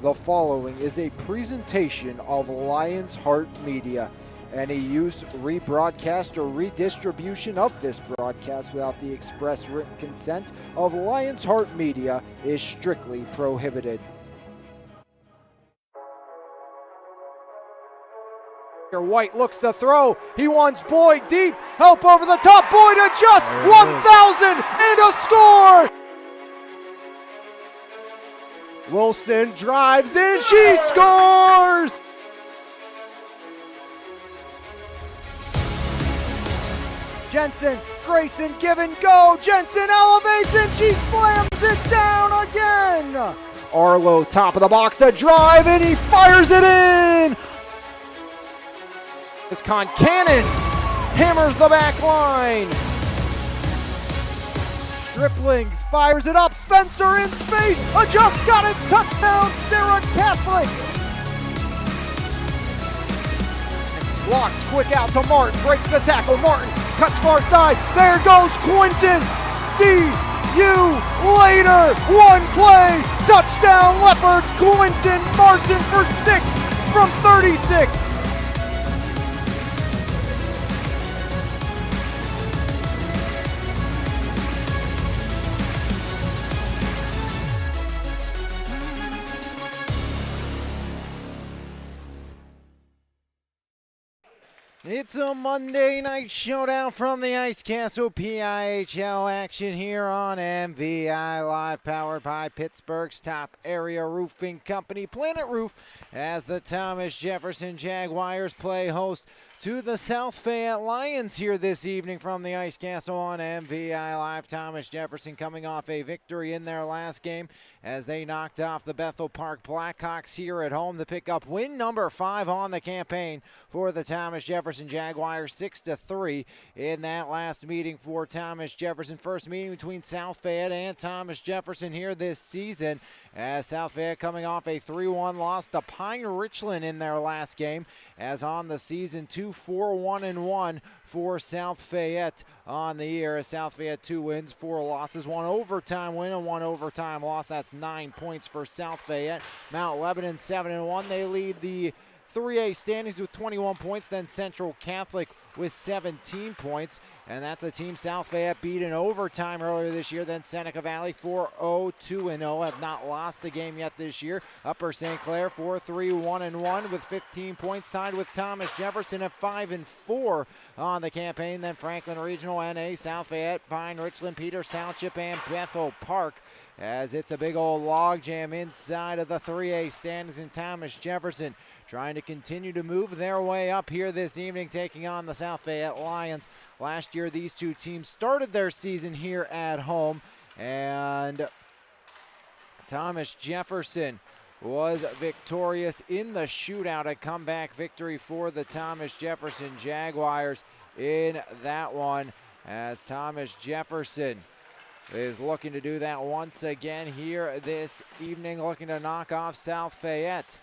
The following is a presentation of Lions Heart Media. Any use, rebroadcast, or redistribution of this broadcast without the express written consent of Lions Heart Media is strictly prohibited. White looks to throw. He wants Boyd deep. Help over the top. Boyd adjusts. 1,000 and a score. Wilson drives in. She scores. Jensen, Grayson, give and go. Jensen elevates and she slams it down again. Arlo, top of the box, a drive, and he fires it in. This Cannon hammers the back line. Striplings fires it up. Spencer in space. Just got it. Touchdown, Sarah Catholic. Blocks quick out to Martin. Breaks the tackle. Martin cuts far side. There goes Quinton. See you later. One play. Touchdown, Leopards. Quinton Martin for 6 from 36. It's a Monday night showdown from the Ice Castle PIHL action here on MVI Live, powered by Pittsburgh's top area roofing company, Planet Roof, as the Thomas Jefferson Jaguars play host to the South Fayette Lions here this evening from the Ice Castle on MVI Live. Thomas Jefferson coming off a victory in their last game as they knocked off the Bethel Park Blackhawks here at home to pick up win number 5 on the campaign for the Thomas Jefferson Jaguars, 6-3 in that last meeting for Thomas Jefferson. First meeting between South Fayette and Thomas Jefferson here this season, as South Fayette coming off a 3-1 loss to Pine Richland in their last game, as on the season 2-4-1-1 for South Fayette on the year. As South Fayette 2 wins, 4 losses, 1 overtime win and 1 overtime loss. That's 9 points for South Fayette. Mount Lebanon 7-1. They lead the 3A standings with 21 points, then Central Catholic with 17 points, and that's a team South Fayette beat in overtime earlier this year. Then Seneca Valley 4-0, 2-0, have not lost a game yet this year. Upper St. Clair 4-3-1-1 with 15 points, tied with Thomas Jefferson at 5-4 on the campaign. Then Franklin Regional, NA, South Fayette, Pine Richland, Peters Township, and Bethel Park, as it's a big old logjam inside of the 3A standings, in Thomas Jefferson trying to continue to move their way up here this evening, taking on the South Fayette Lions. Last year, these two teams started their season here at home, and Thomas Jefferson was victorious in the shootout. A comeback victory for the Thomas Jefferson Jaguars in that one, as Thomas Jefferson is looking to do that once again here this evening, looking to knock off South Fayette.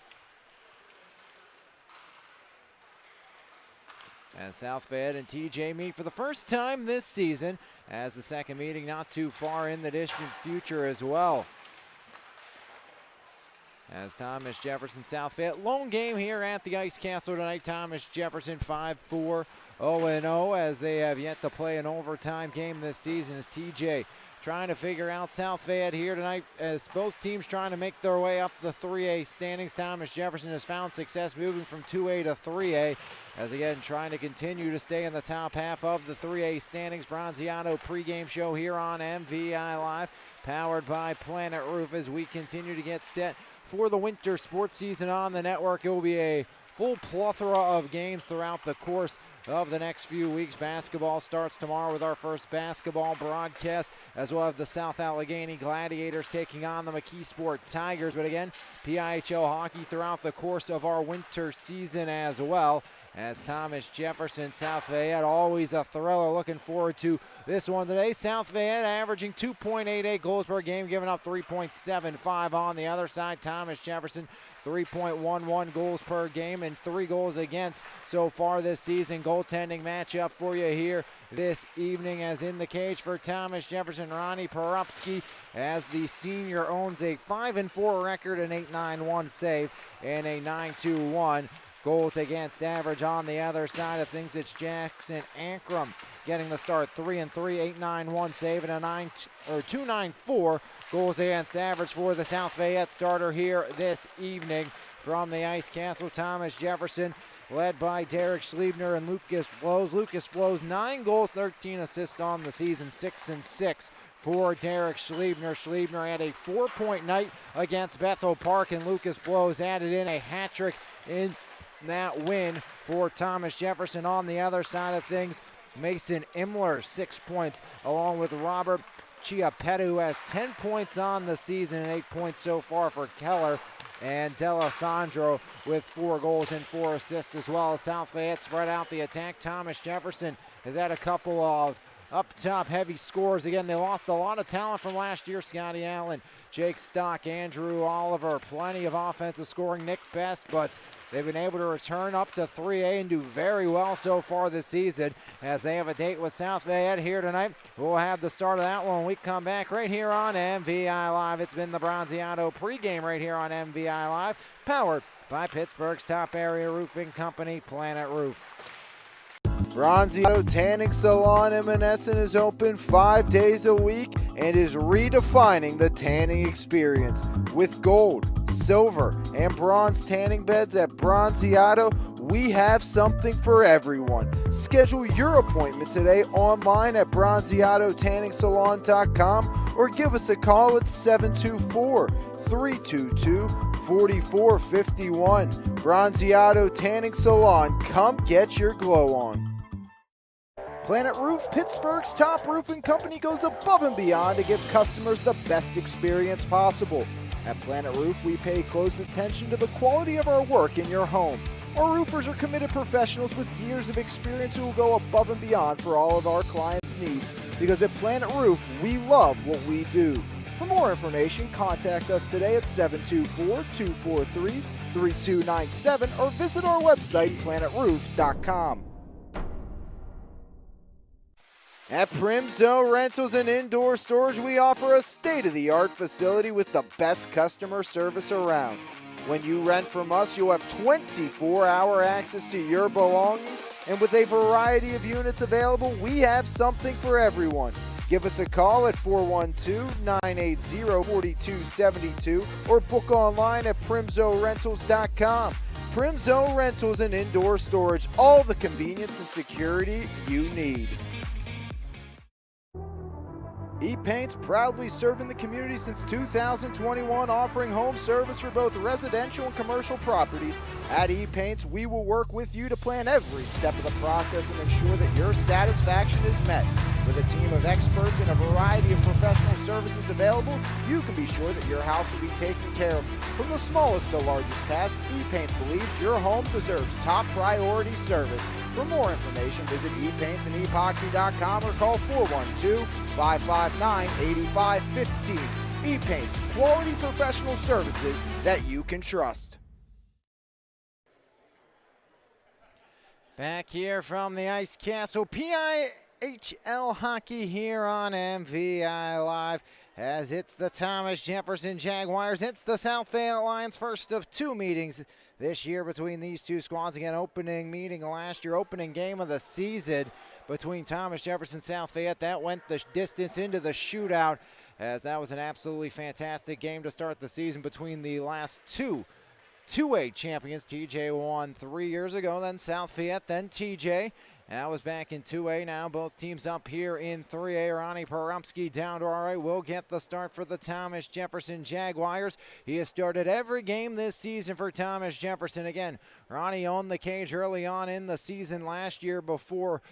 As South Fayette and TJ meet for the first time this season, as the second meeting not too far in the distant future as well. As Thomas Jefferson, South Fayette, lone game here at the Ice Castle tonight. Thomas Jefferson 5-4, 0-0, as they have yet to play an overtime game this season, as TJ trying to figure out South Fayette here tonight, as both teams trying to make their way up the 3A standings. Thomas Jefferson has found success moving from 2A to 3A, as again trying to continue to stay in the top half of the 3A standings. Bronziano pregame show here on MVI Live, powered by Planet Roof, as we continue to get set for the winter sports season on the network. It will be a full plethora of games throughout the course of the next few weeks. Basketball starts tomorrow with our first basketball broadcast, as well as the South Allegheny Gladiators taking on the McKeesport Tigers. But again, PIHL hockey throughout the course of our winter season as well, as Thomas Jefferson, South Fayette, always a thriller. Looking forward to this one today. South Fayette averaging 2.88 goals per game, giving up 3.75 on the other side. Thomas Jefferson, 3.11 goals per game and 3 goals against so far this season. Goaltending matchup for you here this evening, as in the cage for Thomas Jefferson, Ronnie Porupski, as the senior owns a 5-4 record, an 8.91 save, and a 9.21 goals against average. On the other side of things, it's Jackson Ankrum getting the start, 3-3, 8.91 save, and a 2.94 goals against average for the South Fayette starter here this evening. From the Ice Castle, Thomas Jefferson, led by Derek Schliebner and Lucas Blows. Lucas Blows, 9 goals, 13 assists on the season, 6-6 for Derek Schliebner. Schliebner had a 4-point night against Bethel Park, and Lucas Blows added in a hat trick in that win for Thomas Jefferson. On the other side of things, Mason Imler, 6 points, along with Robert Chiappetta, who has 10 points on the season and 8 points so far for Keller. And D'Alessandro with 4 goals and 4 assists as well. As South Fayette spread out the attack, Thomas Jefferson has had a couple of up-top heavy scores. Again, they lost a lot of talent from last year. Scotty Allen, Jake Stock, Andrew Oliver, plenty of offensive scoring, Nick Best, but they've been able to return up to 3A and do very well so far this season, as they have a date with South Fayette here tonight. We'll have the start of that one when we come back right here on MVI Live. It's been the Bronziato pregame right here on MVI Live, powered by Pittsburgh's top area roofing company, Planet Roof. Bronziato Tanning Salon in Monessen is open 5 days a week and is redefining the tanning experience. With gold, silver, and bronze tanning beds at Bronziato, we have something for everyone. Schedule your appointment today online at bronziatotanningsalon.com or give us a call at 724-322-4451. Bronziato Tanning Salon, come get your glow on. Planet Roof, Pittsburgh's top roofing company, goes above and beyond to give customers the best experience possible. At Planet Roof, we pay close attention to the quality of our work in your home. Our roofers are committed professionals with years of experience who will go above and beyond for all of our clients' needs, because at Planet Roof, we love what we do. For more information, contact us today at 724-243-3297 or visit our website, planetroof.com. At Primzo Rentals and Indoor Storage, we offer a state-of-the-art facility with the best customer service around. When you rent from us, you'll have 24-hour access to your belongings, and with a variety of units available, we have something for everyone. Give us a call at 412-980-4272 or book online at primzorentals.com. Primzo Rentals and Indoor Storage, all the convenience and security you need. E-Paint's proudly serving the community since 2021, offering home service for both residential and commercial properties. At E-Paint's, we will work with you to plan every step of the process and ensure that your satisfaction is met. With a team of experts and a variety of professional services available, you can be sure that your house will be taken care of. From the smallest to largest task, E-Paints believes your home deserves top priority service. For more information, visit epaintsandEpoxy.com or call 412-559-8515. E-Paints, quality professional services that you can trust. Back here from the Ice Castle, PIHL hockey here on MVI Live, as it's the Thomas Jefferson Jaguars. It's the South Fayette Lions, first of 2 meetings this year between these two squads. Again, opening meeting last year, opening game of the season between Thomas Jefferson, South Fayette. That went the distance into the shootout, as that was an absolutely fantastic game to start the season between the last two 2A champions. TJ won 3 years ago, then South Fayette, then TJ. That was back in 2A. Now both teams up here in 3A. Ronnie Porupski down to our right will get the start for the Thomas Jefferson Jaguars. He has started every game this season for Thomas Jefferson. Again, Ronnie owned the cage early on in the season last year before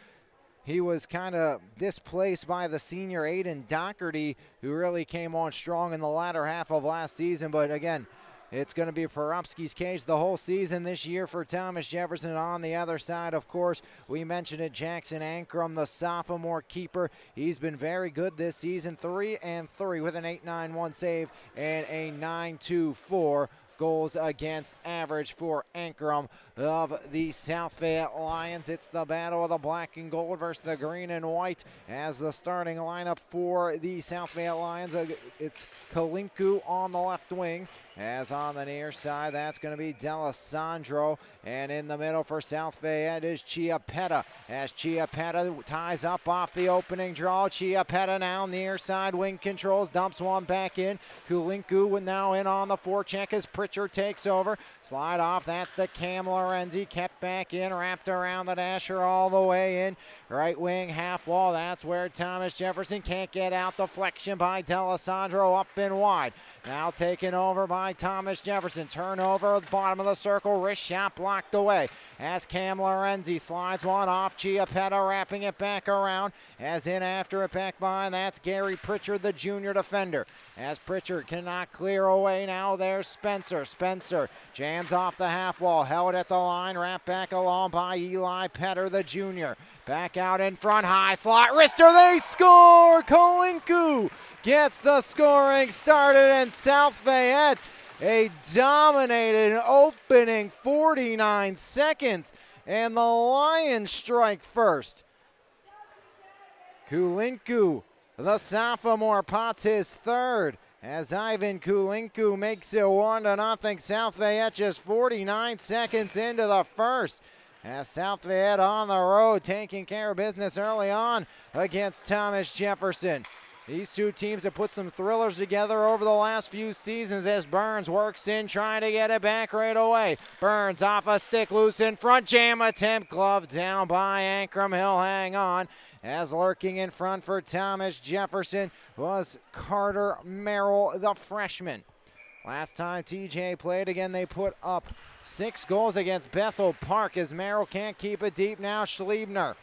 he was kind of displaced by the senior Aiden Doherty, who really came on strong in the latter half of last season. But again, It's going to be Porupski's cage the whole season this year for Thomas Jefferson. On the other side, of course, we mentioned it, Jackson Ankrum, the sophomore keeper. He's been very good this season, 3-3 with an 8.91 save and a 9.24 goals against average for Ankrum of the South Fayette Lions. It's the battle of the black and gold versus the green and white as the starting lineup for the South Fayette Lions. It's Kalinku on the left wing. As on the near side, that's going to be D'Alessandro. And in the middle for South Fayette is Chiappetta. As Chiappetta ties up off the opening draw. Chiappetta now near side, wing controls, dumps one back in. Kulinku now in on the forecheck as Pritchard takes over. Slide off, that's to Cam Lorenzi. Kept back in, wrapped around the dasher all the way in. Right wing half wall, that's where Thomas Jefferson can't get out. Deflection by D'Alessandro up and wide. Now taken over by Thomas Jefferson. Turnover at the bottom of the circle. Wrist shot blocked away as Cam Lorenzi slides one off. Chiappetta wrapping it back around. As in after it back behind, that's Gary Pritchard, the junior defender. As Pritchard cannot clear away now, there's Spencer. Spencer jams off the half wall. Held at the line. Wrapped back along by Eli Petter, the junior. Back out in front. High slot. Wrister. They score. Kolinku gets the scoring started in South Fayette. A dominated opening 49 seconds, and the Lions strike first. Kulinku, the sophomore, pots his third as Ivan Kulinku makes it 1-0. South Fayette just 49 seconds into the first. As South Fayette on the road taking care of business early on against Thomas Jefferson. These two teams have put some thrillers together over the last few seasons as Burns works in, trying to get it back right away. Burns off a stick, loose in front, jam attempt, glove down by Ankrum. He'll hang on. As lurking in front for Thomas Jefferson was Carter Merrill, the freshman. Last time TJ played again, they put up 6 goals against Bethel Park as Merrill can't keep it deep now. Schliebner.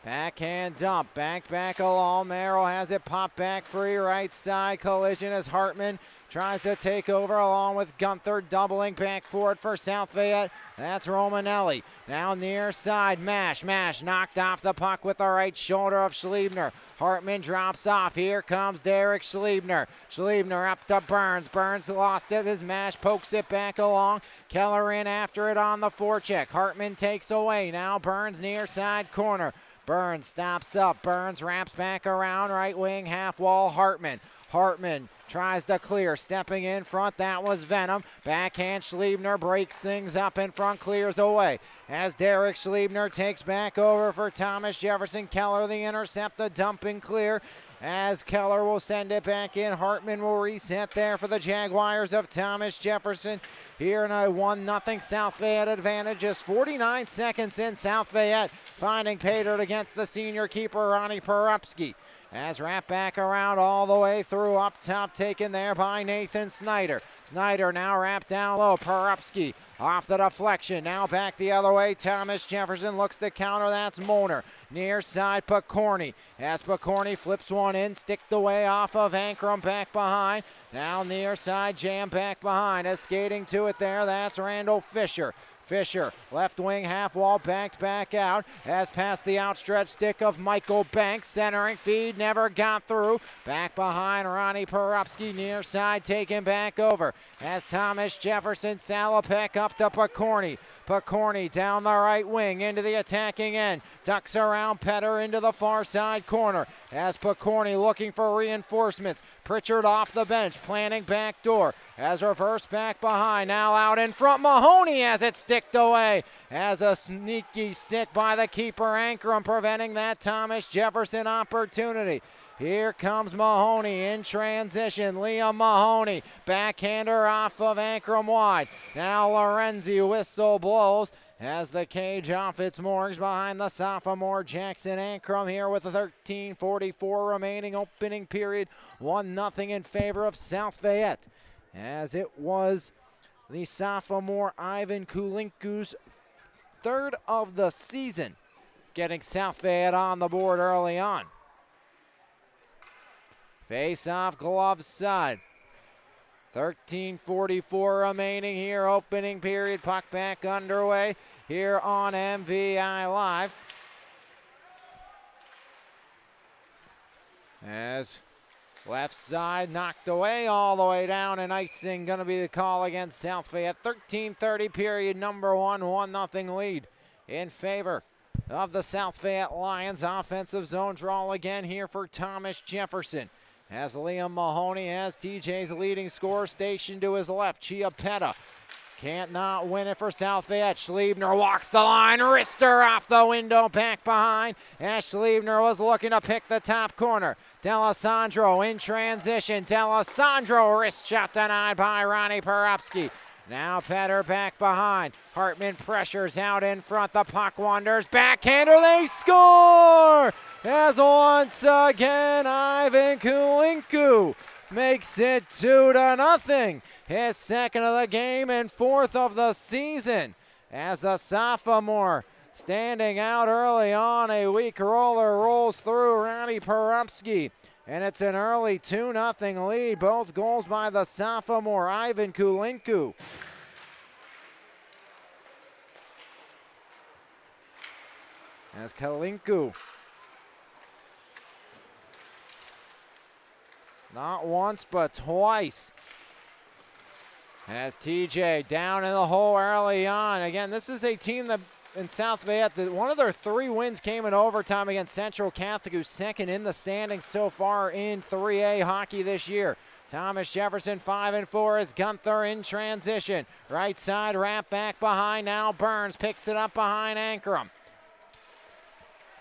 Backhand dump, back along. Merrill has it popped back free, right side collision as Hartman tries to take over along with Gunther, doubling back for it for South Fayette. That's Romanelli. Now near side, Mash knocked off the puck with the right shoulder of Schliebner. Hartman drops off. Here comes Derek Schliebner. Schliebner up to Burns. Burns lost it as Mash pokes it back along. Keller in after it on the forecheck. Hartman takes away. Now Burns near side corner. Burns stops up. Burns wraps back around right wing half wall. Hartman tries to clear, stepping in front. That was Venom. Backhand Schliebner breaks things up in front, clears away. As Derek Schliebner takes back over for Thomas Jefferson. Keller the intercept, the dump and clear. As Keller will send it back in. Hartman will reset there for the Jaguars of Thomas Jefferson. Here in a 1-0 South Fayette advantage. Just 49 seconds in, South Fayette finding pay dirt against the senior keeper, Ronnie Porupski. As wrapped back around all the way through, up top, taken there by Nathan Snyder. Snyder now wrapped down low. Porupski off the deflection. Now back the other way. Thomas Jefferson looks to counter. That's Molnar. Near side, Picorni. As Picorni flips one in, sticked away off of Ankrum, back behind. Now near side, jam back behind. As skating to it there, that's Randall Fisher. Fisher, left wing half wall, backed back out, as past the outstretched stick of Michael Banks, centering feed, never got through. Back behind, Ronnie Porupski, near side, taken back over. As Thomas Jefferson, Salopek up to Picorni. Picorni down the right wing into the attacking end. Ducks around Petter into the far side corner. As Picorni looking for reinforcements. Pritchard off the bench, planning back door. As reverse back behind, now out in front. Mahoney has it sticked away. As a sneaky stick by the keeper, Ankrum, preventing that Thomas Jefferson opportunity. Here comes Mahoney in transition. Liam Mahoney, backhander off of Ankrum wide. Now Lorenzi whistle blows as the cage off its moorings behind the sophomore Jackson Ankrum here with the 13:44 remaining opening period. 1-0 in favor of South Fayette, as it was the sophomore Ivan Kulinku's third of the season, getting South Fayette on the board early on. Face off, glove side. 13:44 remaining here, opening period. Puck back underway here on MVI Live. As left side knocked away all the way down, and icing going to be the call against South Fayette. 13:30 period number one, 1-0 lead in favor of the South Fayette Lions. Offensive zone draw again here for Thomas Jefferson. As Liam Mahoney has TJ's leading scorer stationed to his left. Chiappetta can't not win it for South Fayette. Schliebner walks the line. Wrister off the window, back behind. As Schliebner was looking to pick the top corner. D'Alessandro in transition. D'Alessandro wrist shot denied by Ronnie Porupski. Now Petter back behind. Hartman pressures out in front. The puck wanders. Backhander, they score! As once again, Ivan Kulinku makes it 2-0. His second of the game and fourth of the season. As the sophomore standing out early on, a weak roller rolls through Ronnie Porupski. And it's an early 2-0 lead. Both goals by the sophomore, Ivan Kulinku. As Kulinku, not once but twice. As TJ down in the hole early on. Again, this is a team that in South Fayette, one of their 3 wins came in overtime against Central Catholic, who's second in the standings so far in 3A hockey this year. Thomas Jefferson 5-4 as Gunther in transition. Right side wrap back behind. Now Burns picks it up behind Ankrum.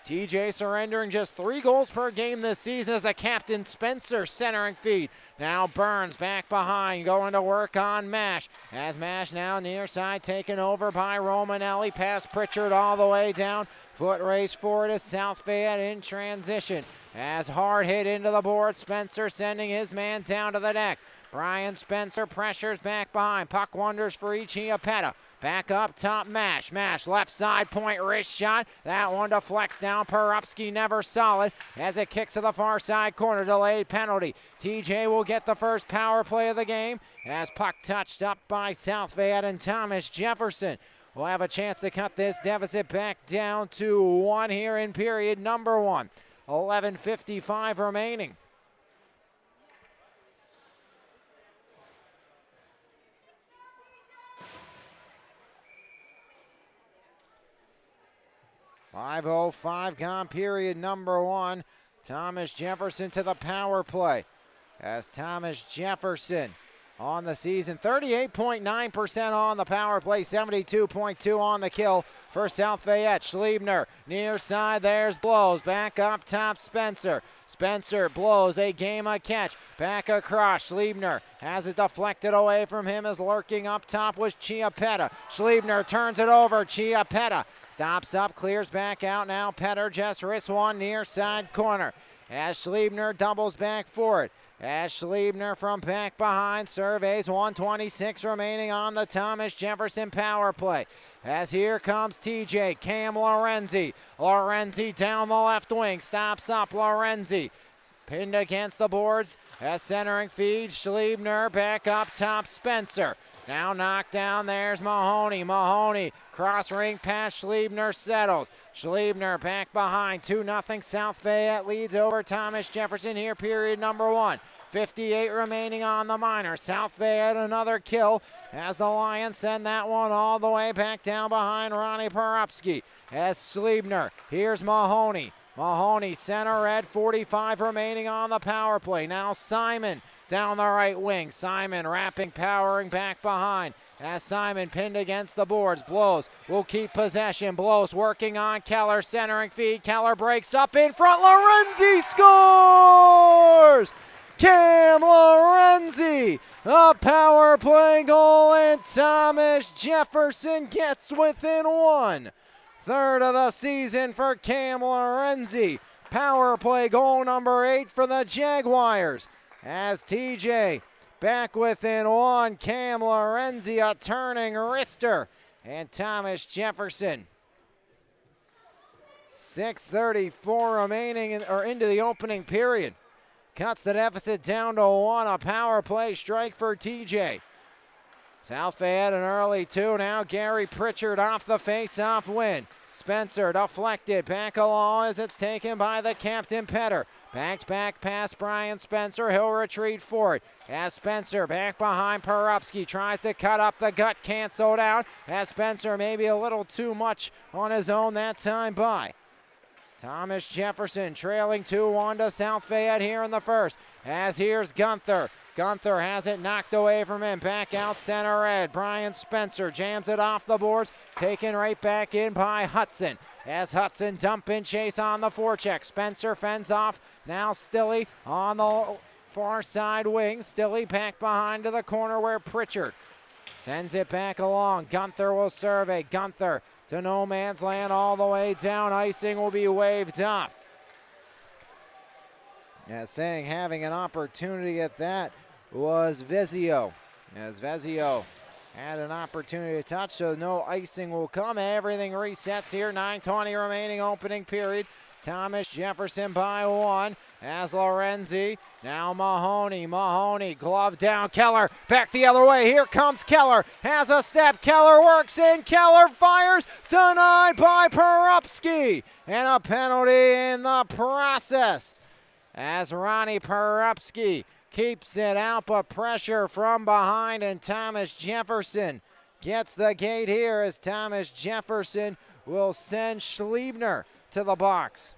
TJ surrendering just 3 goals per game this season as the captain Spencer centering feed. Now Burns back behind, going to work on Mash. As Mash now near side taken over by Romanelli. Past Pritchard all the way down. Foot race forward to South Fayette in transition. As hard hit into the board, Spencer sending his man down to the deck. Brian Spencer pressures back behind. Puck wanders for Chiappetta. Back up top, Mash. Mash left side point wrist shot. That one deflects down. Porupski never solid as it kicks to the far side corner. Delayed penalty. TJ will get the first power play of the game as puck touched up by South Fayette, and Thomas Jefferson will have a chance to cut this deficit back down to 1 here in period number 1. 11:55 remaining. .505 gone period number 1. Thomas Jefferson to the power play. As Thomas Jefferson on the season, 38.9% on the power play, 72.2 on the kill for South Fayette. Schliebner near side, there's Blows. Back up top, Spencer. Spencer blows a game of catch. Back across, Schliebner has it deflected away from him as lurking up top was Chiappetta. Schliebner turns it over, Chiappetta stops up, clears back out. Now Petter just wrists one near side corner. As Schliebner doubles back for it. As Schliebner from back behind surveys, 1:26 remaining on the Thomas Jefferson power play. As here comes TJ, Cam Lorenzi. Lorenzi down the left wing, stops up Lorenzi. Pinned against the boards as centering feed, Schliebner back up top, Spencer. Now knocked down, there's Mahoney. Mahoney, cross ring pass, Schliebner settles. Schliebner back behind, 2-0 South Fayette leads over Thomas Jefferson here, period number 1. 58 remaining on the minor. South Fayette another kill as the Lions send that one all the way back down behind Ronnie Porupski. As Schliebner, here's Mahoney. Mahoney center red, 45 remaining on the power play. Now Simon down the right wing. Simon wrapping, powering back behind. As Simon pinned against the boards. Blows will keep possession. Blows working on Keller, centering feed. Keller breaks up in front. Lorenzi scores! Cam Lorenzi, a power play goal, and Thomas Jefferson gets within 1. Third of the season for Cam Lorenzi. Power play goal number 8 for the Jaguars. As TJ back within 1, Cam Lorenzi a turning wrister, and Thomas Jefferson. 6:34 remaining into the opening period. cuts the deficit down to 1. A power play strike for TJ. South Fayette an early 2. Now Gary Pritchard off the face-off win. Spencer deflected back along as it's taken by the captain Petter. Back past Brian Spencer. He'll retreat for it. As Spencer back behind Perupski tries to cut up the gut, canceled out. As Spencer maybe a little too much on his own that time by. Thomas Jefferson trailing 2-1 to South Fayette here in the first. As here's Gunther. Gunther has it knocked away from him. Back out center red. Brian Spencer jams it off the boards. Taken right back in by Hudson. As Hudson dump in chase on the forecheck. Spencer fends off. Now Stilley on the far side wing. Stilley back behind to the corner where Pritchard sends it back along. Gunther will survey. Gunther to no man's land all the way down. Icing will be waved off. Yeah, saying having an opportunity at that was Vezio. As Vezio had an opportunity to touch, so no icing will come. Everything resets here. 9:20 remaining opening period. Thomas Jefferson by 1. As Lorenzi, now Mahoney. Mahoney, glove down. Keller back the other way. Here comes Keller. Has a step. Keller works in. Keller fires. Denied by Perupski. And a penalty in the process. As Ronnie Perupski keeps it out, but pressure from behind, and Thomas Jefferson gets the gate here as Thomas Jefferson will send Schliebner to the box.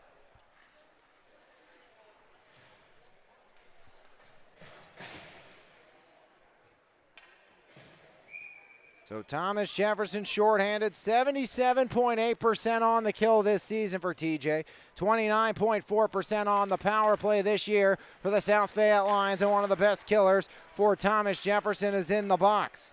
So Thomas Jefferson shorthanded, 77.8% on the kill this season for TJ, 29.4% on the power play this year for the South Fayette Lions, and one of the best killers for Thomas Jefferson is in the box.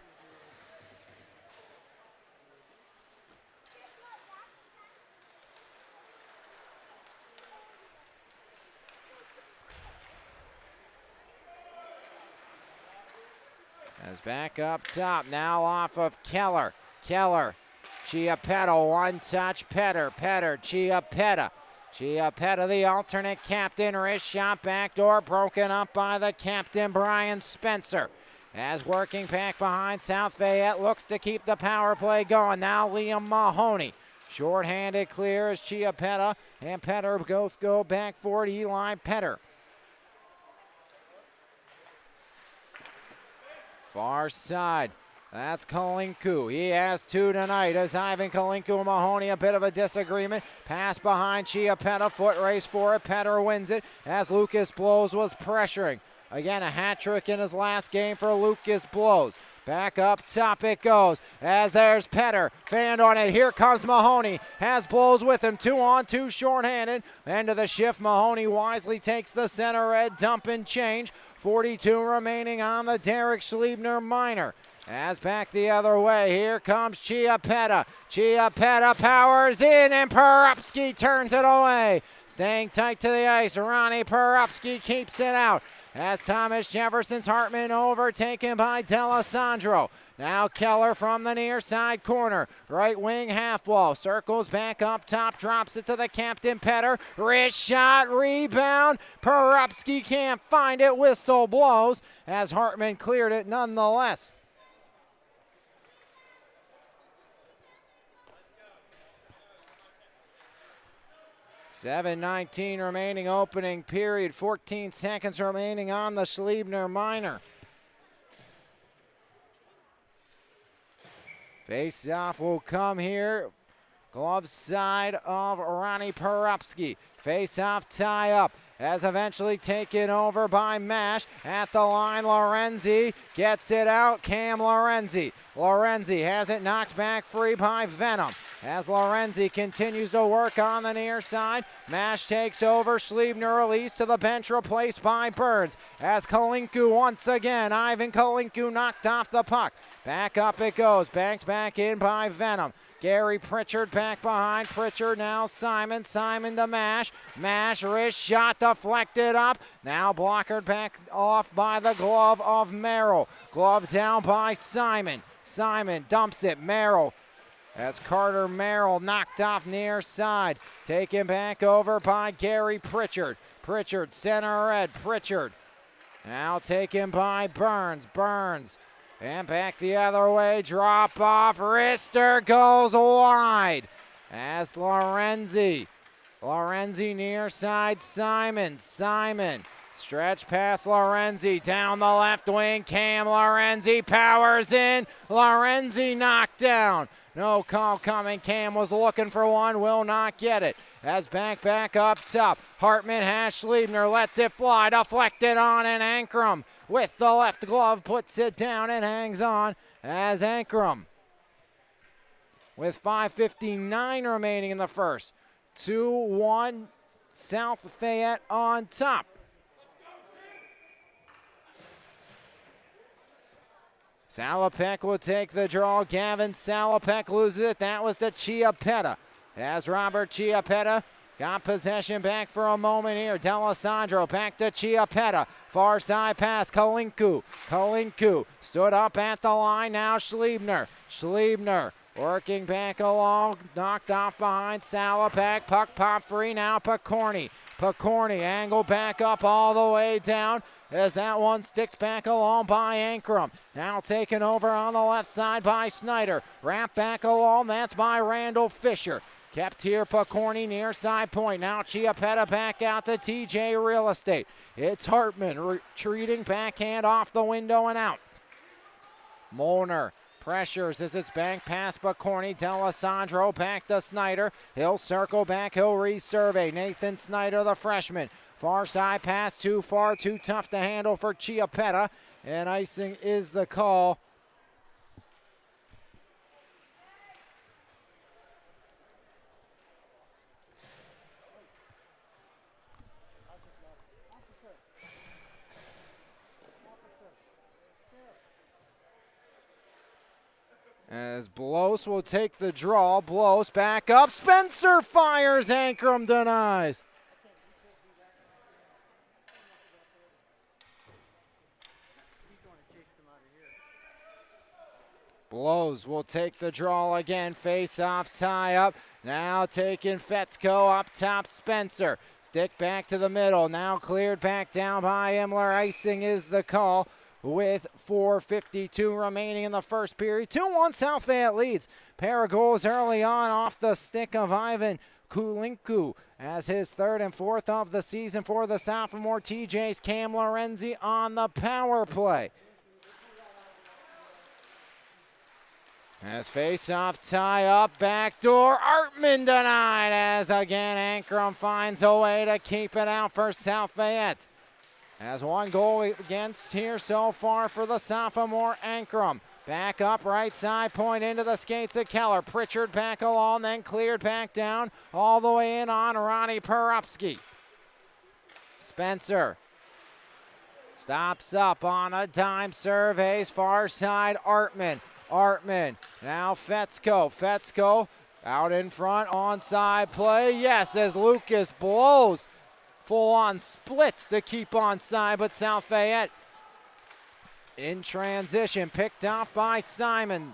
As back up top, now off of Keller. Keller, Chiappetta, one touch, Petter, Chiappetta. Chiappetta, the alternate captain, wrist shot backdoor, broken up by the captain, Brian Spencer. As working back behind, South Fayette looks to keep the power play going. Now Liam Mahoney. Short-handed clear as Chiappetta, and Petter goes go back for it, Eli Petter. Far side, that's Kalinku. He has 2 tonight as Ivan Kalinku and Mahoney, a bit of a disagreement. Pass behind Chiappetta, foot race for it. Petter wins it as Lucas Blows was pressuring. Again, a hat trick in his last game for Lucas Blows. Back up top it goes as there's Petter. Fanned on it. Here comes Mahoney. Has Blows with him. 2-on-2 shorthanded. End of the shift. Mahoney wisely takes the center red dump and change. 42 remaining on the Derek Schliebner minor. As back the other way, here comes Chiappetta. Chiappetta powers in, and Perupski turns it away. Staying tight to the ice, Ronnie Perupski keeps it out. As Thomas Jefferson's Hartman overtaken by D'Alessandro. Now Keller from the near side corner. Right wing half wall. Circles back up top. Drops it to the captain Petter. Wrist shot. Rebound. Perupski can't find it. Whistle blows as Hartman cleared it nonetheless. $7:19 remaining opening period. 14 seconds remaining on the Schliebner minor. Face-off will come here. Glove side of Ronnie Perupski. Face-off tie-up as eventually taken over by Mash. At the line, Lorenzi gets it out. Cam Lorenzi. Lorenzi has it knocked back free by Venom. As Lorenzi continues to work on the near side, Mash takes over. Schliebner released to the bench, replaced by Burns. As Kalinku once again, Ivan Kalinku knocked off the puck. Back up it goes, backed back in by Venom. Gary Pritchard back behind. Pritchard now Simon. Simon to Mash. Mash wrist shot deflected up. Now blockered back off by the glove of Merrill. Glove down by Simon. Simon dumps it. Merrill as Carter Merrill knocked off near side. Taken back over by Gary Pritchard. Pritchard, center red, Pritchard. Now taken by Burns. Burns. And back the other way, drop off. Rister goes wide as Lorenzi near side, Simon. Stretch past Lorenzi, down the left wing, Cam Lorenzi powers in. Lorenzi knocked down. No call coming, Cam was looking for one, will not get it. As back up top, Hartman has Schliebner, lets it fly, deflected on, and Ankrum with the left glove puts it down and hangs on as Ankrum with 5:59 remaining in the first. 2-1 South Fayette on top. Salopek will take the draw. Gavin Salopek loses it. That was to Chiappetta. As Robert Chiappetta got possession back for a moment here. D'Alessandro back to Chiappetta. Far side pass, Kalinku. Kalinku stood up at the line. Now Schliebner. Schliebner working back along. Knocked off behind Salopek. Puck pop free now. Picorni. Picorni angle back up all the way down. As that one sticked back along by Ankrum. Now taken over on the left side by Snyder. Wrapped back along, that's by Randall Fisher. Kept here, Picorni near side point. Now Chiappetta back out to TJ Real Estate. It's Hartman retreating backhand off the window and out. Molnar pressures as it's back past Picorni. D'Alessandro back to Snyder. He'll circle back, he'll resurvey. Nathan Snyder, the freshman. Far side pass, too far, too tough to handle for Chiappetta. And icing is the call. As Blows will take the draw. Blows back up. Spencer fires. Ankrum denies. Blows will take the draw again. Face off, tie up. Now taking Fetzko up top. Spencer. Stick back to the middle. Now cleared back down by Imler. Icing is the call with 4:52 remaining in the first period. 2-1 South Fayette leads. Pair of goals early on off the stick of Ivan Kulinku as his third and fourth of the season for the sophomore. TJ's Cam Lorenzi on the power play. As face-off tie-up, backdoor, Artman denied as again Ankrum finds a way to keep it out for South Fayette. As one goal against here so far for the sophomore Ankrum. Back up right side point into the skates of Keller. Pritchard back along, then cleared back down all the way in on Ronnie Perupski. Spencer stops up on a dime, surveys far side Artman. Artman, now Fetzko. Fetzko out in front, onside play. Yes, as Lucas blows. Full-on splits to keep onside, but South Fayette in transition, picked off by Simon.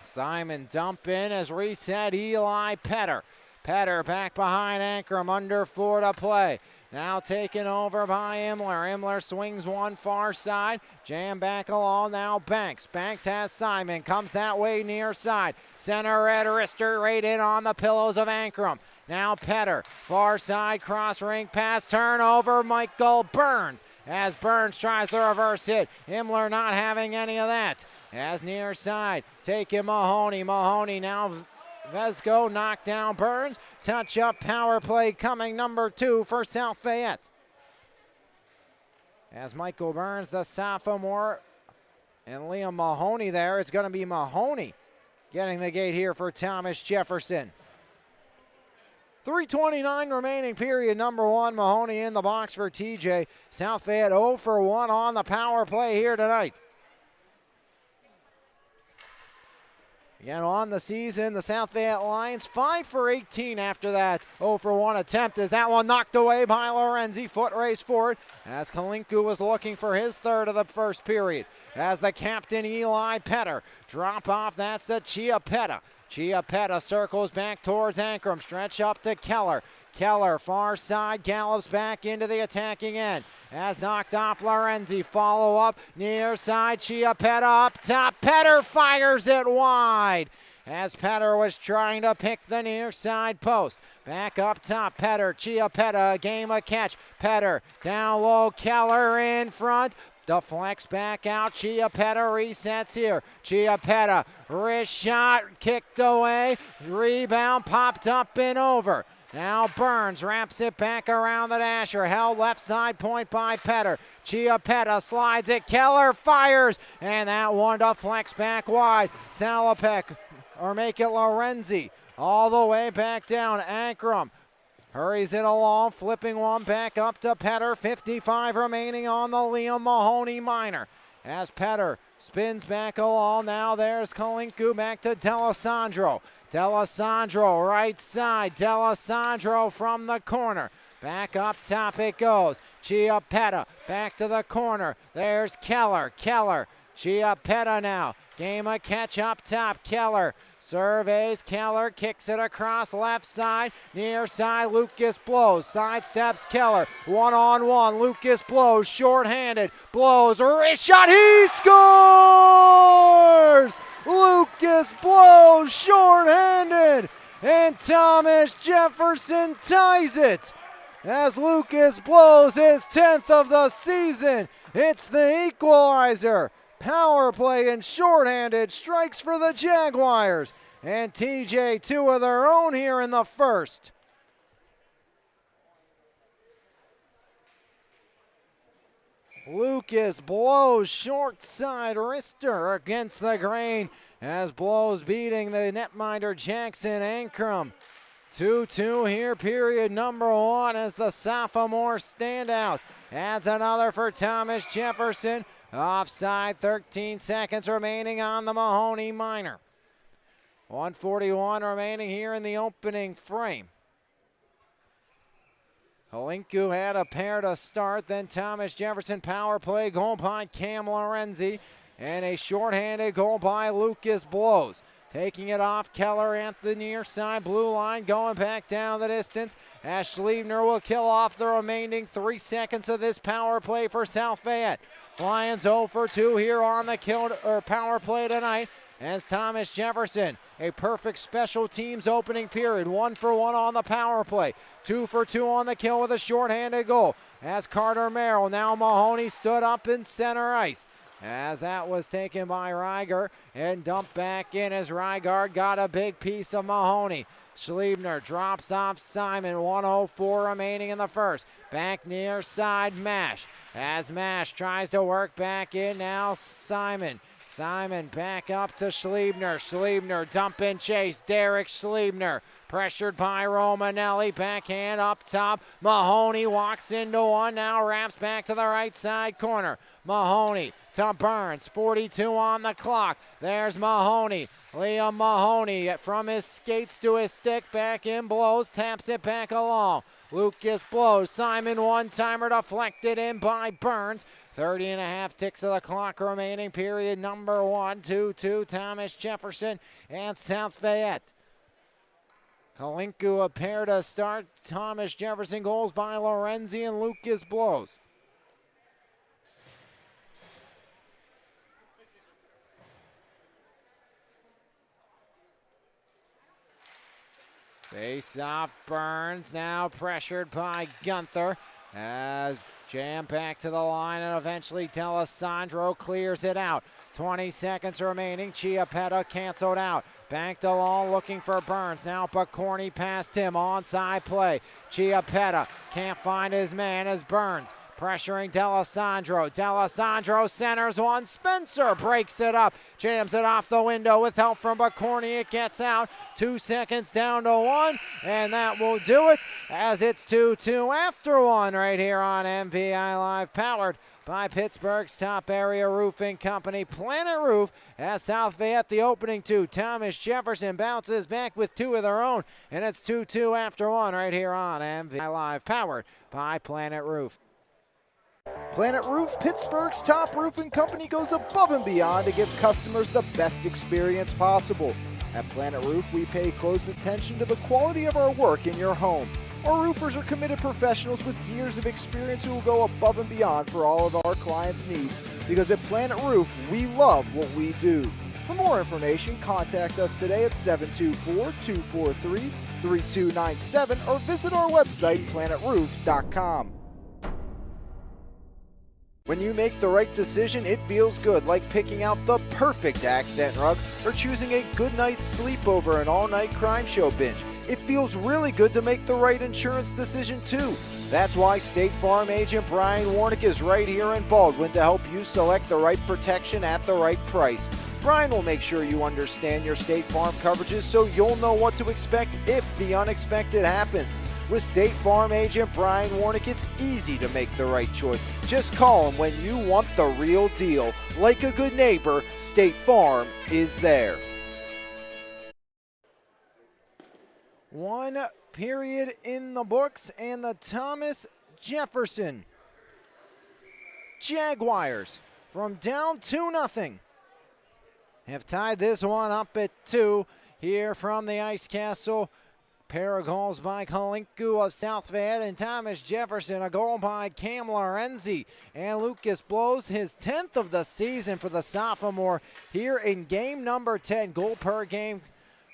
Simon dump in as reset Eli Petter. Petter back behind Ankrum, under 4 to play. Now taken over by Imler. Imler swings one far side. Jam back along, now Banks. Banks has Simon, comes that way near side. Center red wrister right in on the pillows of Ankrum. Now Petter, far side, cross ring pass, turnover, Michael Burns. As Burns tries the reverse hit. Imler not having any of that. As near side, taking Mahoney. Mahoney now Vesco knocked down Burns. Touch up power play coming number 2 for South Fayette. As Michael Burns, the sophomore, and Liam Mahoney there. It's going to be Mahoney getting the gate here for Thomas Jefferson. 3:29 remaining period, number 1. Mahoney in the box for TJ. South Fayette 0 for 1 on the power play here tonight. Again, on the season, the South Fayette Lions 5 for 18 after that 0 for 1 attempt as that one knocked away by Lorenzi. Foot race forward as Kalinku was looking for his third of the first period. As the captain, Eli Petter, drop off, that's the Chiappetta. Chiappetta circles back towards Ankrum. Stretch up to Keller. Keller, far side, gallops back into the attacking end. Has knocked off Lorenzi. Follow up, near side, Chiappetta up top. Petter fires it wide. As Petter was trying to pick the near side post. Back up top, Petter, Chiappetta, a game of catch. Petter, down low, Keller in front. Deflects back out, Chiappetta resets here. Chiappetta, wrist shot, kicked away. Rebound, popped up and over. Now Burns wraps it back around the dasher. Held left side point by Petter. Chiappetta slides it. Keller fires. And that one deflects back wide. Salopek, or make it Lorenzi. All the way back down. Ankrum hurries it along. Flipping one back up to Petter. 55 remaining on the Liam Mahoney minor. As Petter spins back along. Now there's Kalinku back to D'Alessandro. D'Alessandro right side. D'Alessandro from the corner. Back up top it goes. Chiappetta back to the corner. There's Keller. Keller. Chiappetta now. Game of catch up top. Keller surveys. Keller kicks it across left side. Near side. Lucas blows. Sidesteps Keller. One-on-one. Lucas blows. Short-handed. Blows. Wrist shot. He scores! Lucas blows. Short-handed. And Thomas Jefferson ties it. As Lucas blows his 10th of the season. It's the equalizer. Power play and shorthanded strikes for the Jaguars. And TJ, two of their own here in the first. Lucas blows short side wrister against the grain as blows beating the netminder Jackson Ankrum. 2-2 here, period number one, as the sophomore standout adds another for Thomas Jefferson. Offside, 13 seconds remaining on the Mahoney minor. 1:41 remaining here in the opening frame. Kalinku had a pair to start, then Thomas Jefferson power play goal by Cam Lorenzi, and a shorthanded goal by Lucas Blows. Taking it off, Keller at the near side, blue line going back down the distance. As Schliebner will kill off the remaining 3 seconds of this power play for South Fayette. Lions 0 for 2 here on the power play tonight. As Thomas Jefferson, a perfect special teams opening period. 1 for 1 on the power play. 2 for 2 on the kill with a shorthanded goal. As Carter Merrill, now Mahoney stood up in center ice. As that was taken by Ryger and dumped back in as Rygaard got a big piece of Mahoney. Schliebner drops off Simon, 1:04 remaining in the first. Back near side Mash. As Mash tries to work back in, now Simon. Simon back up to Schliebner. Schliebner dump and chase. Derek Schliebner pressured by Romanelli. Backhand up top. Mahoney walks into one. Now wraps back to the right side corner. Mahoney to Burns. 42 on the clock. There's Mahoney. Liam Mahoney from his skates to his stick. Back in, blows. Taps it back along. Lucas blows. Simon one-timer deflected in by Burns. 30 and a half ticks of the clock remaining. Period number one. 2-2. Thomas Jefferson and South Fayette. Kalinku a pair to start. Thomas Jefferson goals by Lorenzi and Lucas blows. Face off Burns, now pressured by Gunther as jam back to the line and eventually D'Alessandro clears it out. 20 seconds remaining, Chiappetta canceled out. Banked along looking for Burns, now Picorni past him, onside play. Chiappetta can't find his man as Burns pressuring D'Alessandro. D'Alessandro centers one. Spencer breaks it up. Jams it off the window with help from Picorni. It gets out. 2 seconds down to 1. And that will do it as it's 2-2 after 1 right here on MVI Live, powered by Pittsburgh's top area roofing company, Planet Roof. As South Fayette, the opening 2. Thomas Jefferson bounces back with 2 of their own. And it's 2-2 after 1 right here on MVI Live, powered by Planet Roof. Planet Roof, Pittsburgh's top roofing company, goes above and beyond to give customers the best experience possible. At Planet Roof, we pay close attention to the quality of our work in your home. Our roofers are committed professionals with years of experience who will go above and beyond for all of our clients' needs. Because at Planet Roof, we love what we do. For more information, contact us today at 724-243-3297 or visit our website, planetroof.com. When you make the right decision, it feels good, like picking out the perfect accent rug or choosing a good night's sleep over an all-night crime show binge. It feels really good to make the right insurance decision, too. That's why State Farm agent Brian Warnick is right here in Baldwin to help you select the right protection at the right price. Brian will make sure you understand your State Farm coverages so you'll know what to expect if the unexpected happens. With State Farm agent Brian Warnick, it's easy to make the right choice. Just call him when you want the real deal. Like a good neighbor, State Farm is there. One period in the books, and the Thomas Jefferson Jaguars from down 2-0 have tied this one up at 2 here from the Ice Castle. Pair of goals by Kalinku of South Fayette and Thomas Jefferson. A goal by Cam Lorenzi. And Lucas blows his 10th of the season for the sophomore here in game number 10. Goal per game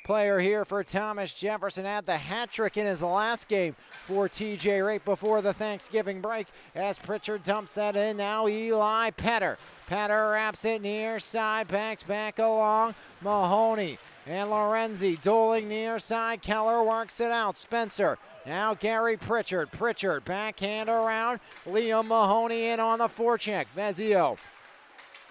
player here for Thomas Jefferson. Had the hat trick in his last game for TJ right before the Thanksgiving break as Pritchard dumps that in. Now Eli Petter. Petter wraps it near side, backs back along. Mahoney and Lorenzi doling near side. Keller works it out. Spencer. Now Gary Pritchard. Pritchard backhand around. Liam Mahoney in on the forecheck. Vezio.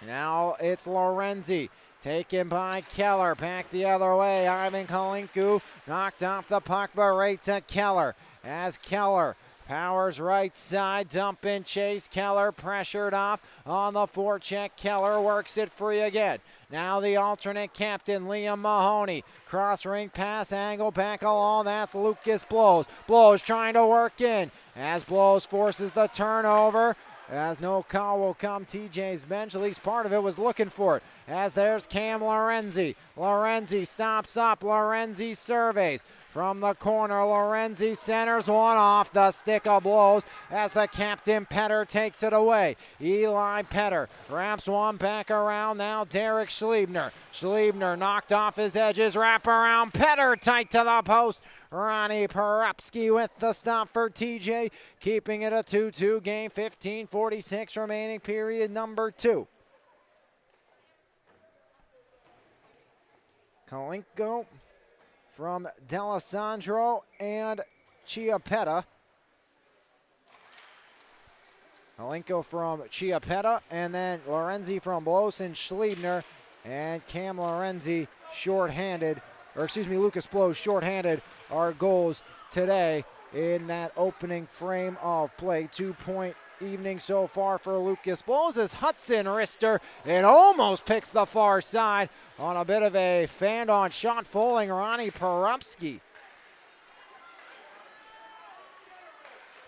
Now it's Lorenzi. Taken by Keller. Back the other way. Ivan Kalinku knocked off the puck, but right to Keller. As Keller powers right side, dump in chase. Keller pressured off on the forecheck. Keller works it free again. Now the alternate captain, Liam Mahoney. Cross ring pass, angle back along. That's Lucas Blows. Blows trying to work in. As Blows forces the turnover. As no call will come TJ's bench, at least part of it was looking for it. As there's Cam Lorenzi. Lorenzi stops up. Lorenzi surveys. From the corner, Lorenzi centers one off the stick of Blows as the captain Petter takes it away. Eli Petter wraps one back around. Now Derek Schliebner. Schliebner knocked off his edges. Wrap around. Petter tight to the post. Ronnie Porupski with the stop for TJ, keeping it a 2-2 game. 15:46 remaining, period number 2. Kalinko from D'Alessandro and Chiappetta. Kalinko from Chiappetta, and then Lorenzi from Blows and Schliebner, and Cam Lorenzi shorthanded, or excuse me, Lucas Blows shorthanded our goals today in that opening frame of play. 2-point evening so far for Lucas Blows as Hudson Rister, it almost picks the far side on a bit of a fan-on shot, fouling Ronnie Porupski.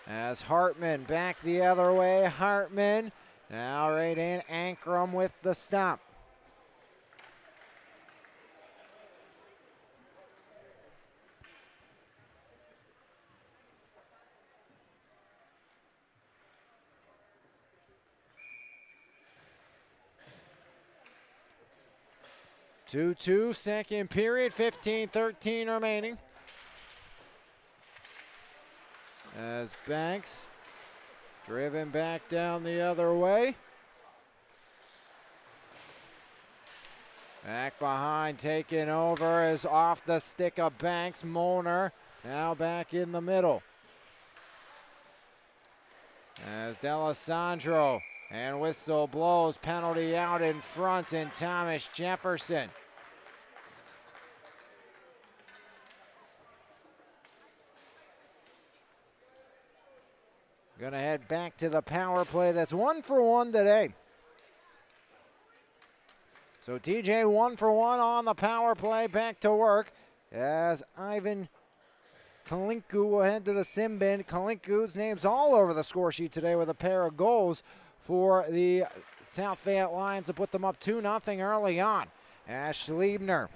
As Hartman back the other way, Hartman now right in, Ankrum with the stop. Two, second period, 15:13 remaining. As Banks driven back down the other way. Back behind, taken over is off the stick of Banks. Moner now back in the middle. As D'Alessandro and whistle blows, penalty out in front, and Thomas Jefferson. Gonna head back to the power play. That's 1 for 1 today. So TJ 1 for 1 on the power play, back to work as Ivan Kalinku will head to the sim bin. Kalinku's name's all over the score sheet today with a pair of goals for the South Fayette Lions to put them up 2-0 early on. As Schliebner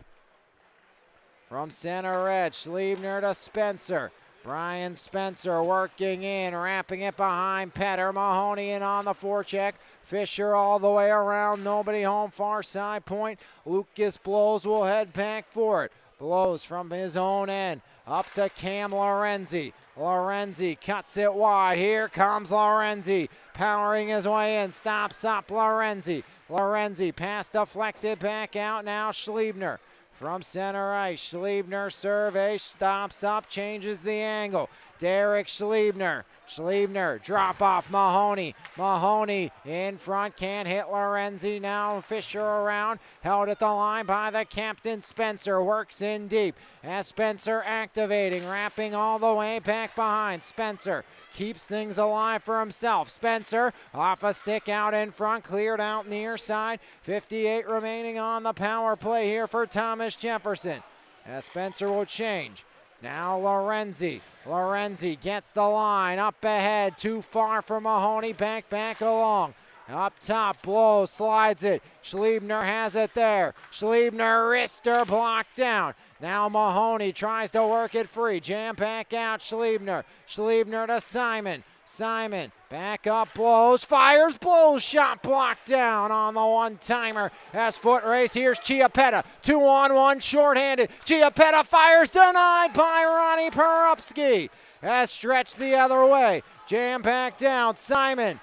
From center edge, Schliebner to Spencer. Brian Spencer working in, wrapping it behind Petter. Mahoney in on the forecheck. Fisher all the way around, nobody home, far side point. Lucas Blows will head back for it. Blows from his own end, up to Cam Lorenzi. Lorenzi cuts it wide. Here comes Lorenzi, powering his way in. Stops up Lorenzi. Lorenzi pass deflected back out now. Schliebner from center ice. Schliebner survey, stops up, changes the angle. Derek Schliebner. Schliebner drop off Mahoney. Mahoney in front, can't hit Lorenzi now. Fisher around, held at the line by the captain. Spencer works in deep as Spencer activating, wrapping all the way back behind. Spencer keeps things alive for himself. Spencer off a stick out in front, cleared out near side. 58 remaining on the power play here for Thomas Jefferson. As Spencer will change. Now Lorenzi. Lorenzi gets the line up ahead, too far for Mahoney, back along. Up top, Blows, slides it. Schliebner has it there. Schliebner, wrister blocked down. Now Mahoney tries to work it free. Jam back out, Schliebner. Schliebner to Simon. Simon, back up, Blows, fires, Blows, shot blocked down on the one-timer. As foot race, here's Chiappetta, 2-on-1, shorthanded. Chiappetta fires, denied by Ronnie Perupski. As stretched the other way, jam back down, Simon,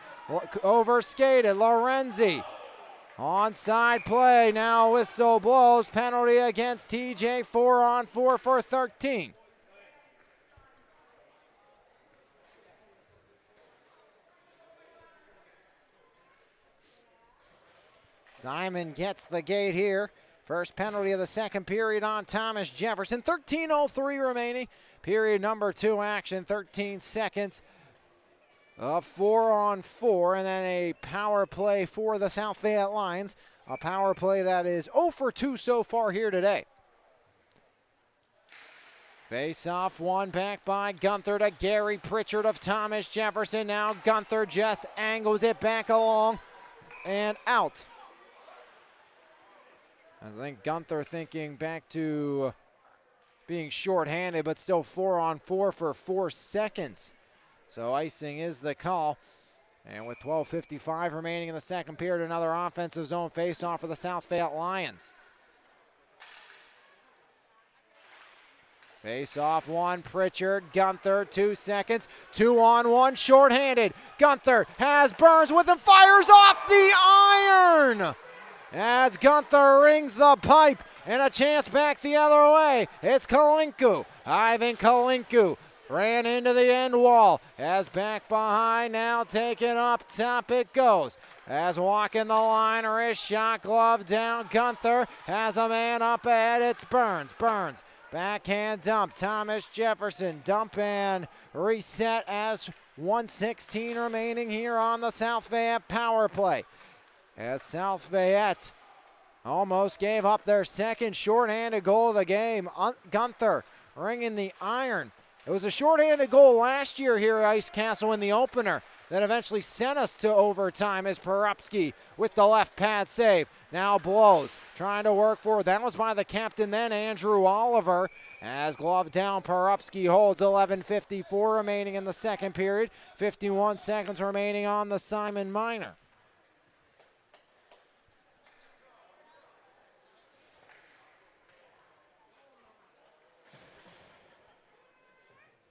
overskated, Lorenzi. Onside play, now whistle blows, penalty against TJ, 4-on-4 for 13. Simon gets the gate here. First penalty of the second period on Thomas Jefferson. 13:03 remaining. Period number 2 action, 13 seconds. A 4-on-4, and then a power play for the South Fayette Lions. A power play that is 0 for 2 so far here today. Face off, one back by Gunther to Gary Pritchard of Thomas Jefferson. Now Gunther just angles it back along and out. I think Gunther thinking back to being short-handed, but still 4-on-4 for 4 seconds. So icing is the call. And with 12:55 remaining in the second period, another offensive zone face-off for the South Fayette Lions. Face-off one, Pritchard, Gunther, 2 seconds. 2-on-1, short-handed. Gunther has Burns with him, fires off the iron! As Gunther rings the pipe, and a chance back the other way. It's Kalinku. Ivan Kalinku ran into the end wall. As back behind, now taken up top it goes. As walking the line, wrist shot, glove down. Gunther has a man up ahead. It's Burns. Burns, backhand dump. Thomas Jefferson, dump and reset as 1:16 remaining here on the South Fayette power play. As South Fayette almost gave up their second shorthanded goal of the game. Gunther ringing the iron. It was a shorthanded goal last year here at Ice Castle in the opener that eventually sent us to overtime as Perupski with the left pad save. Now Blows trying to work forward. That was by the captain then, Andrew Oliver. As glove down, Perupski holds. 11:54 remaining in the second period. 51 seconds remaining on the Simon Minor.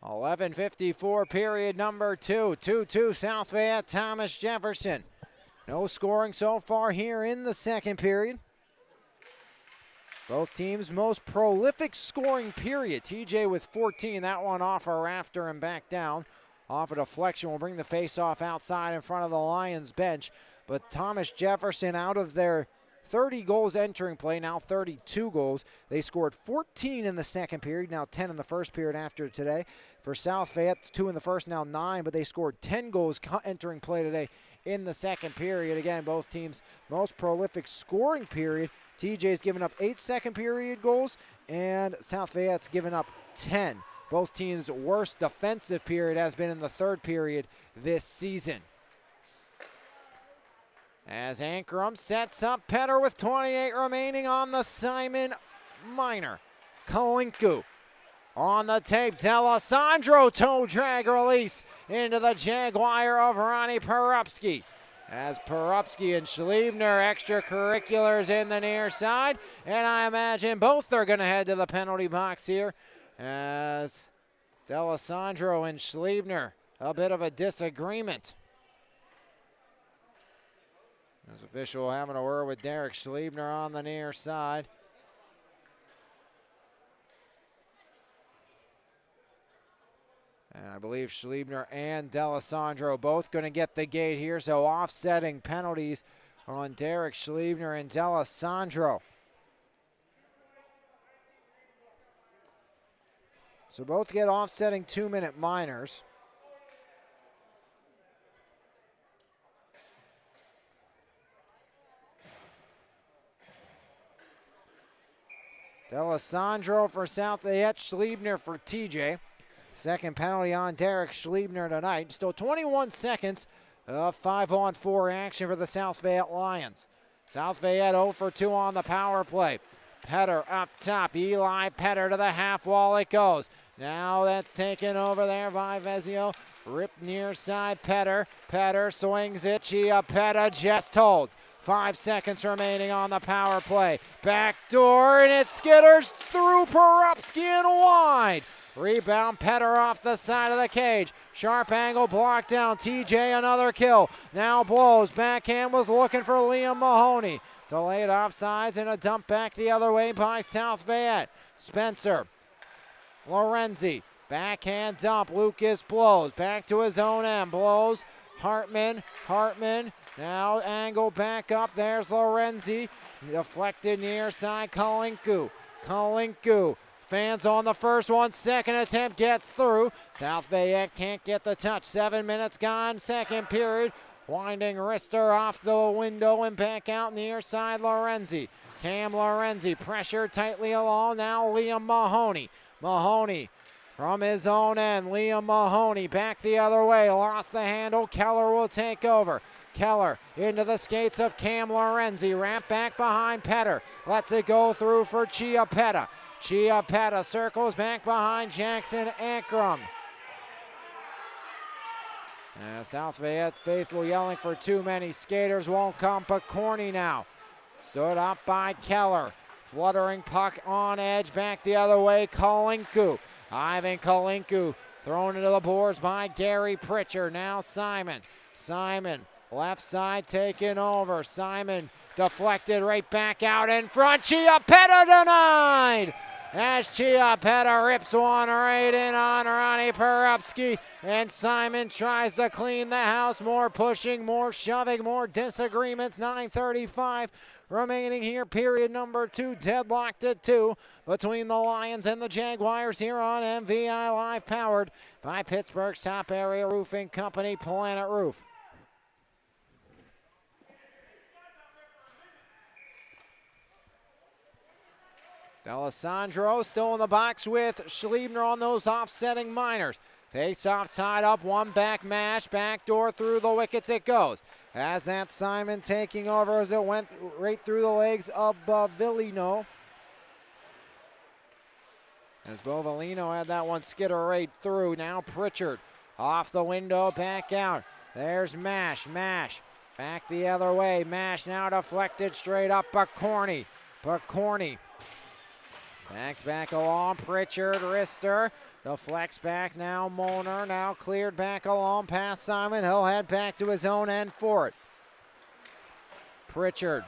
11:54 period number 2. 2-2 South Fayette, Thomas Jefferson. No scoring so far here in the second period. Both teams' most prolific scoring period. TJ with 14, that one off a rafter and back down. Off a deflection will bring the face-off outside in front of the Lions bench. But Thomas Jefferson, out of their 30 goals entering play, now 32 goals. They scored 14 in the second period, now 10 in the first period after today. For South Fayette, it's 2 in the first, now 9, but they scored 10 goals entering play today in the second period. Again, both teams' most prolific scoring period. TJ's given up 8 second period goals, and South Fayette's given up 10. Both teams' worst defensive period has been in the third period this season. As Ankrum sets up Petter with 28 remaining on the Simon Minor. Kalinku on the tape. D'Alessandro toe drag release into the Jaguar of Ronnie Perupski. As Perupski and Schliebner, extracurriculars in the near side. And I imagine both are going to head to the penalty box here. As D'Alessandro and Schliebner, a bit of a disagreement. As official having a word with Derek Schliebner on the near side. And I believe Schliebner and D'Alessandro both going to get the gate here, so offsetting penalties on Derek Schliebner and D'Alessandro. So both get offsetting 2-minute minors. D'Alessandro for South Fayette, Schliebner for TJ. Second penalty on Derek Schliebner tonight. Still 21 seconds of 5-on-4 action for the South Fayette Lions. South Fayette 0 for 2 on the power play. Petter up top. Eli Petter to the half wall it goes. Now that's taken over there by Vezio. Rip near side Petter. Petter swings it. Chiappetta just holds. 5 seconds remaining on the power play. Back door and it skitters through Perupski and wide. Rebound, Petter off the side of the cage. Sharp angle, blocked down. TJ, another kill. Now blows. Backhand was looking for Liam Mahoney. Delayed offsides and a dump back the other way by South Fayette. Spencer. Lorenzi. Backhand dump. Lucas blows. Back to his own end. Blows. Hartman. Now angle back up. There's Lorenzi. Deflected near side. Kalinku. Fans on the first one. Second attempt gets through. South Fayette can't get the touch. 7 minutes gone. Second period. Winding wrister off the window and back out near side Lorenzi. Cam Lorenzi pressured tightly along. Now Liam Mahoney. Mahoney from his own end. Liam Mahoney back the other way. Lost the handle. Keller will take over. Keller into the skates of Cam Lorenzi. Ramp back behind Petter. Lets it go through for Chiappetta. Chiappetta circles back behind Jackson Ankrum. South Fayette faithful yelling for too many skaters. Won't come. Picorni now. Stood up by Keller. Fluttering puck on edge. Back the other way. Kalinku. Ivan Kalinku thrown into the boards by Gary Pritchard. Now Simon. Left side taken over. Simon deflected right back out in front. Chiappetta denied. As Chiappetta rips one right in on Ronnie Perupski. And Simon tries to clean the house. More pushing, more shoving, more disagreements. 9:35 remaining here. Period number 2. Deadlocked at 2 between the Lions and the Jaguars here on MVI Live, powered by Pittsburgh's top area roofing company, Planet Roof. D'Alessandro still in the box with Schliebner on those offsetting minors. Face-off tied up, one back mash, backdoor through the wickets it goes. As that Simon taking over as it went right through the legs of Bovillino. As Bovillino had that one skitter right through. Now Pritchard off the window, back out. There's Mash. Back the other way. Mash now deflected straight up. Picorni. Back along, Pritchard, wrister, deflects back now, Moner, now cleared back along past Simon. He'll head back to his own end for it. Pritchard.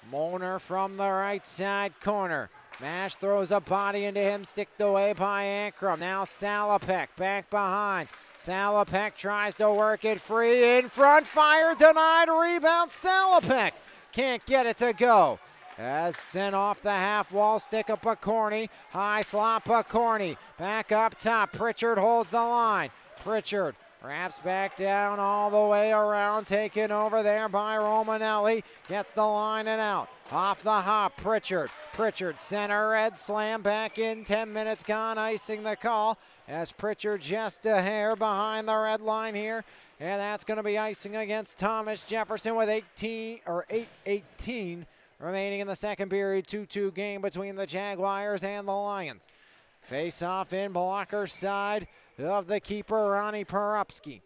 Moner from the right side corner. Mash throws a body into him, sticked away by Ankrum. Now Salopek back behind. Salopek tries to work it free in front, fire denied, rebound Salopek. Can't get it to go. As sent off the half wall, stick of Picorni. High slot Picorni. Back up top. Pritchard holds the line. Pritchard wraps back down all the way around. Taken over there by Romanelli. Gets the line and out. Off the hop. Pritchard. Center red slam back in. 10 minutes gone. Icing the call. As Pritchard just a hair behind the red line here. And that's going to be icing against Thomas Jefferson with 8:18 remaining in the second period. 2-2 game between the Jaguars and the Lions. Face off in blocker side of the keeper, Ronnie Perupski.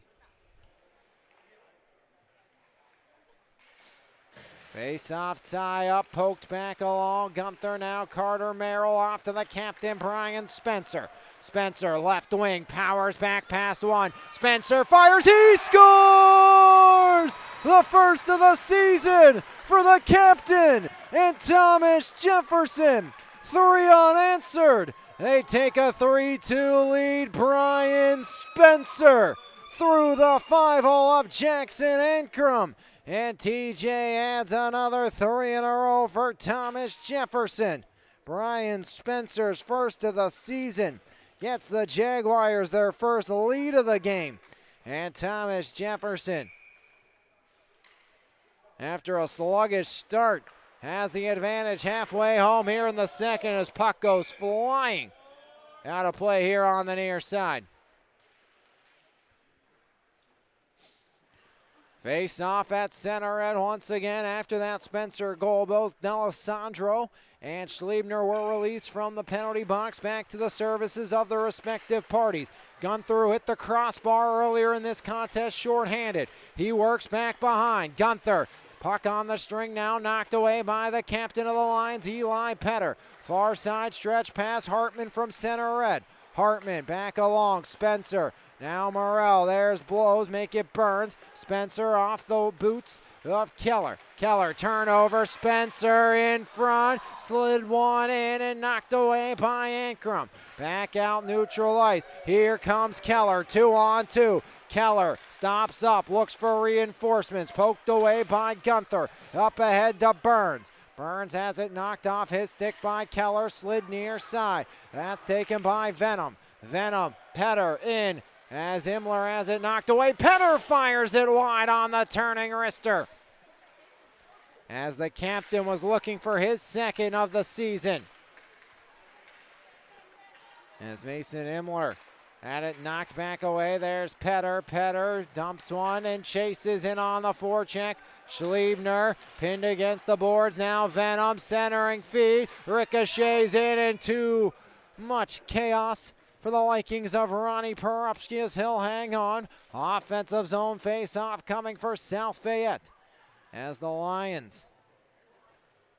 Face off, tie up, poked back along. Gunther now, Carter Merrill off to the captain, Brian Spencer. Spencer, left wing, powers back past one. Spencer fires, he scores! The first of the season for the captain and Thomas Jefferson. 3 unanswered. They take a 3-2 lead. Brian Spencer through the 5-hole of Jackson Ankrum. And TJ adds another 3 in a row for Thomas Jefferson. Brian Spencer's first of the season gets the Jaguars their first lead of the game. And Thomas Jefferson, after a sluggish start, has the advantage halfway home here in the second as puck goes flying out of play here on the near side. Face off at center end once again after that Spencer goal. Both D'Alessandro and Schliebner were released from the penalty box back to the services of their respective parties. Gunther hit the crossbar earlier in this contest shorthanded. He works back behind. Gunther, puck on the string now, knocked away by the captain of the Lions, Eli Petter. Far side stretch pass, Hartman from center red. Hartman back along, Spencer. Now Morrell, there's blows, make it Burns. Spencer off the boots of Keller. Keller, turnover, Spencer in front. Slid one in and knocked away by Ankrum. Back out neutral ice. Here comes Keller, 2-on-2. Keller stops up, looks for reinforcements. Poked away by Gunther. Up ahead to Burns. Burns has it knocked off his stick by Keller, slid near side. That's taken by Venom. Venom, Petter in. As Imler has it knocked away, Petter fires it wide on the turning wrister. As the captain was looking for his second of the season. As Mason Imler had it knocked back away, there's Petter. Petter dumps one and chases in on the forecheck. Schliebner pinned against the boards. Now Venom centering feed. Ricochets in and too much chaos for the likings of Ronnie Perupski as he'll hang on. Offensive zone face-off coming for South Fayette as the Lions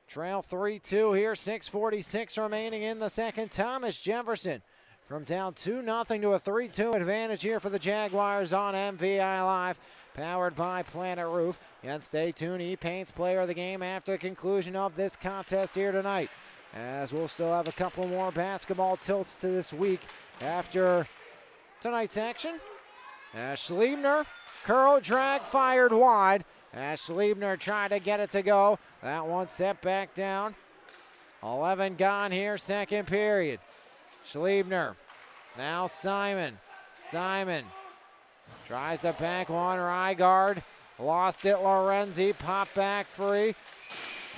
trail 3-2 here. 6:46 remaining in the second. Thomas Jefferson from down 2-0 to a 3-2 advantage here for the Jaguars on MVI Live, powered by Planet Roof. And stay tuned, E-Paint's player of the game after the conclusion of this contest here tonight, as we'll still have a couple more basketball tilts to this week after tonight's action. Schliebner, curl, drag, fired wide. Schliebner tried to get it to go. That one set back down. 11 gone here, second period. Schliebner, now Simon. Simon tries to back one, Rygaard. Lost it, Lorenzi, pop back free.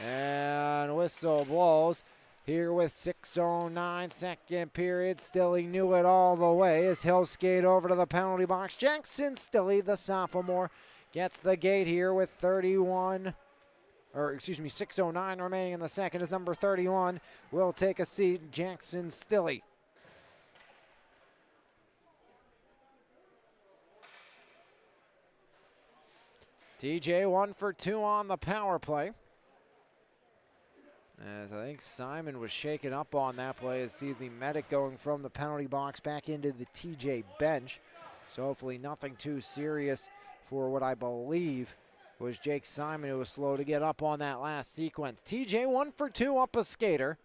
And whistle blows. Here with 6:09 second period. Stilley knew it all the way as he'll skate over to the penalty box. Jackson Stilley, the sophomore, gets the gate here with 6:09 remaining in the second as number 31 will take a seat, Jackson Stilley. TJ 1 for 2 on the power play. As I think Simon was shaken up on that play, as see the medic going from the penalty box back into the TJ bench. So hopefully nothing too serious for what I believe was Jake Simon, who was slow to get up on that last sequence. TJ 1 for 2 up a skater.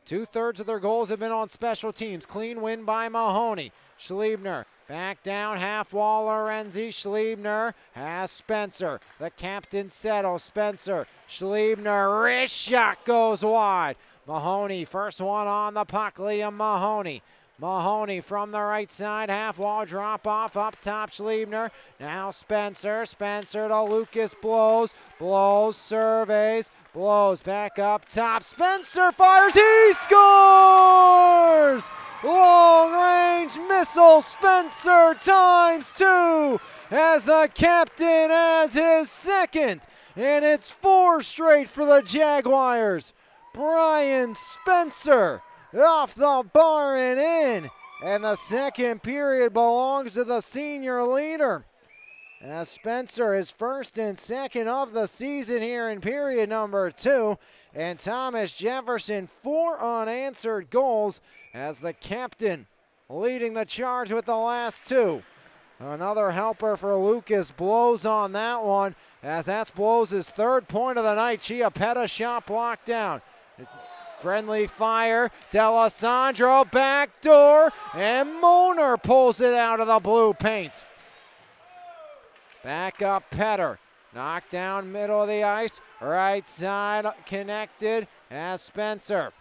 2/3 of their goals have been on special teams. Clean win by Mahoney. Schliebner back down, half wall, Lorenzi. Schliebner has Spencer. The captain settles. Spencer, Schliebner, wrist shot goes wide. Mahoney, first one on the puck, Liam Mahoney. Mahoney from the right side, half wall drop off, up top Schliebner. Now Spencer, Spencer to Lucas, blows, surveys, blows back up top. Spencer fires, he scores! Long range missile, Spencer ×2 as the captain adds his second and it's 4 straight for the Jaguars. Brian Spencer off the bar and in, and the second period belongs to the senior leader. As Spencer is first and second of the season here in period number 2. And Thomas Jefferson 4 unanswered goals as the captain leading the charge with the last 2. Another helper for Lucas Blows on that one, as that's Blows' 3rd point of the night. Chiappetta shot blocked down. Friendly fire, D'Alessandro backdoor, and Moner pulls it out of the blue paint. Back up Petter, knocked down middle of the ice, right side connected as Spencer.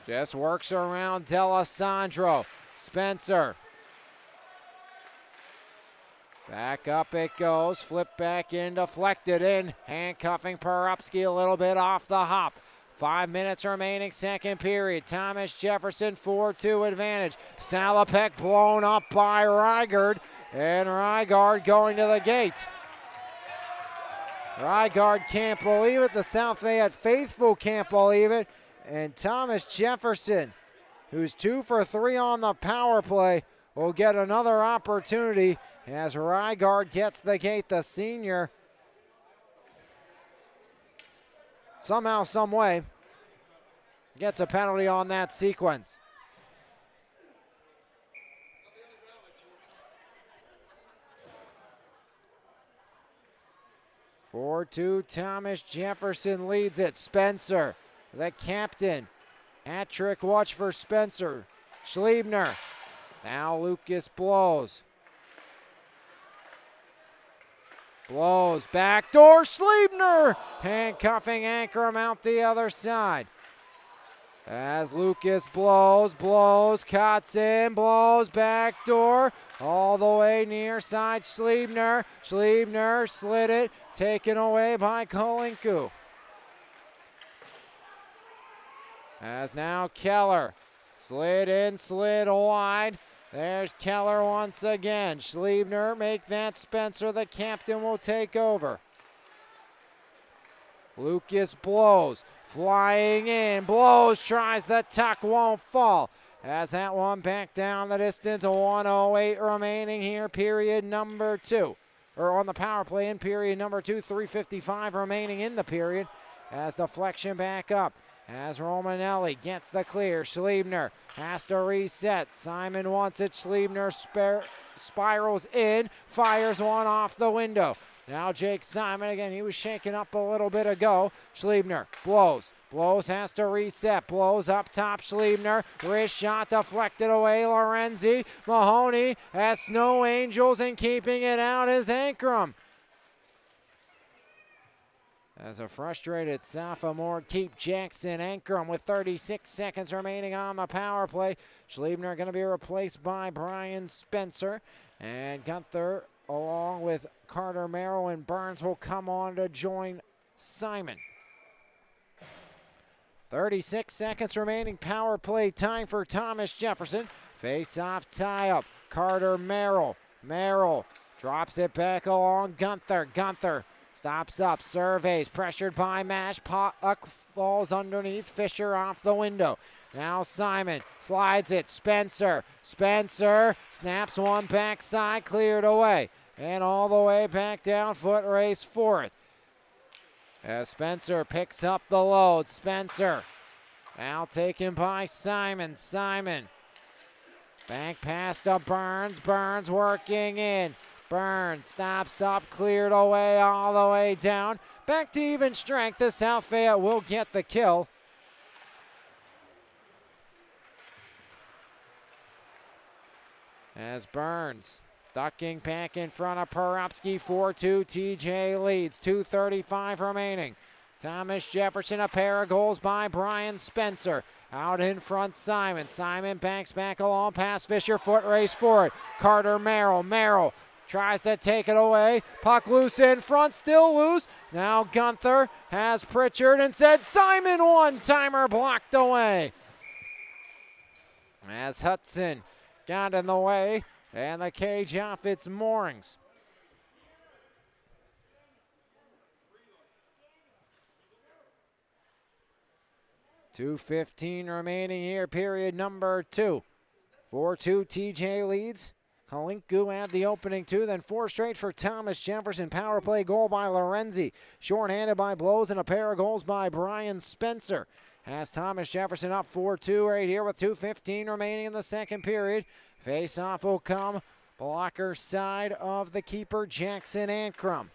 Just works around D'Alessandro. Spencer. Back up it goes, flip back in, deflected in, handcuffing Porupski a little bit off the hop. 5 minutes remaining, second period. Thomas Jefferson 4-2 advantage. Salopek blown up by Rygard, and Rygard going to the gate. Rygard can't believe it. The South Fayette faithful can't believe it. And Thomas Jefferson, who's 2 for 3 on the power play, will get another opportunity as Rygard gets the gate, the senior. Somehow, some way, gets a penalty on that sequence. (4-2), Thomas Jefferson leads it. Spencer, the captain. Hat-trick watch for Spencer. Schliebner. Now Lucas Blows. Blows, backdoor, Schliebner! Handcuffing Ankrum out the other side. As Lucas Blows, cuts in, Blows, backdoor, all the way near side, Schliebner. Schliebner slid it, taken away by Kolinku. As now Keller, slid in, slid wide. There's Keller once again. Schliebner make that Spencer. The captain will take over. Lucas Blows, flying in. Blows, tries the tuck, won't fall. As that one back down the distance. 1:08 remaining here, period number 2. Or on the power play in period number 2. 3:55 remaining in the period. As deflection back up. As Romanelli gets the clear, Schliebner has to reset. Simon wants it. Schliebner spirals in, fires one off the window. Now Jake Simon again. He was shaken up a little bit ago. Schliebner Blows. Blows has to reset. Blows up top. Schliebner. Wrist shot deflected away. Lorenzi. Mahoney has Snow Angels, and keeping it out is Ankrum. As a frustrated sophomore, keep Jackson Ankrum with 36 seconds remaining on the power play. Schliebner going to be replaced by Brian Spencer. And Gunther, along with Carter Merrill and Burns, will come on to join Simon. 36 seconds remaining, power play time for Thomas Jefferson. Face-off tie-up, Carter Merrill. Merrill drops it back along Gunther. Gunther stops up, surveys, pressured by Mash. Puck falls underneath, Fisher off the window. Now Simon slides it, Spencer. Spencer snaps one backside, cleared away. And all the way back down, foot race for it. As Spencer picks up the load, Spencer now taken by Simon. Simon, back pass to Burns. Burns working in. Burns stops up, cleared away, all the way down. Back to even strength. The South Fayette will get the kill. As Burns ducking back in front of Porupski. 4-2, TJ leads. 2:35 remaining. Thomas Jefferson, a pair of goals by Brian Spencer. Out in front, Simon. Simon banks back along past Fisher. Foot race for it. Carter Merrill. Merrill tries to take it away. Puck loose in front, still loose. Now Gunther has Pritchard and said Simon, one-timer blocked away. As Hudson got in the way and the cage off its moorings. 2:15 remaining here, period number 2. 4-2 TJ leads. Kalinku had the opening 2, then 4 straight for Thomas Jefferson. Power play goal by Lorenzi. Shorthanded by Blows and a pair of goals by Brian Spencer. Has Thomas Jefferson up 4-2 right here with 2:15 remaining in the second period. Face-off will come blocker side of the keeper, Jackson Ankrum.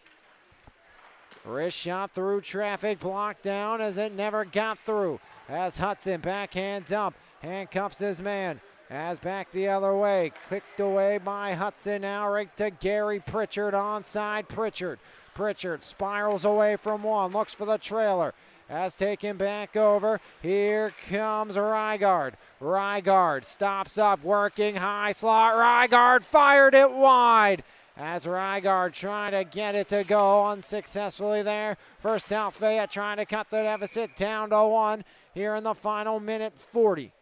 Wrist shot through traffic, blocked down as it never got through. As Hudson backhand dump, handcuffs his man. As back the other way, clicked away by Hudson, now right to Gary Pritchard, onside Pritchard. Pritchard spirals away from one, looks for the trailer. As taken back over, here comes Rygard. Rygard stops up, working high slot. Rygard fired it wide. As Rygard trying to get it to go unsuccessfully there for South Fayette, trying to cut the deficit down to 1 here in the final minute 40.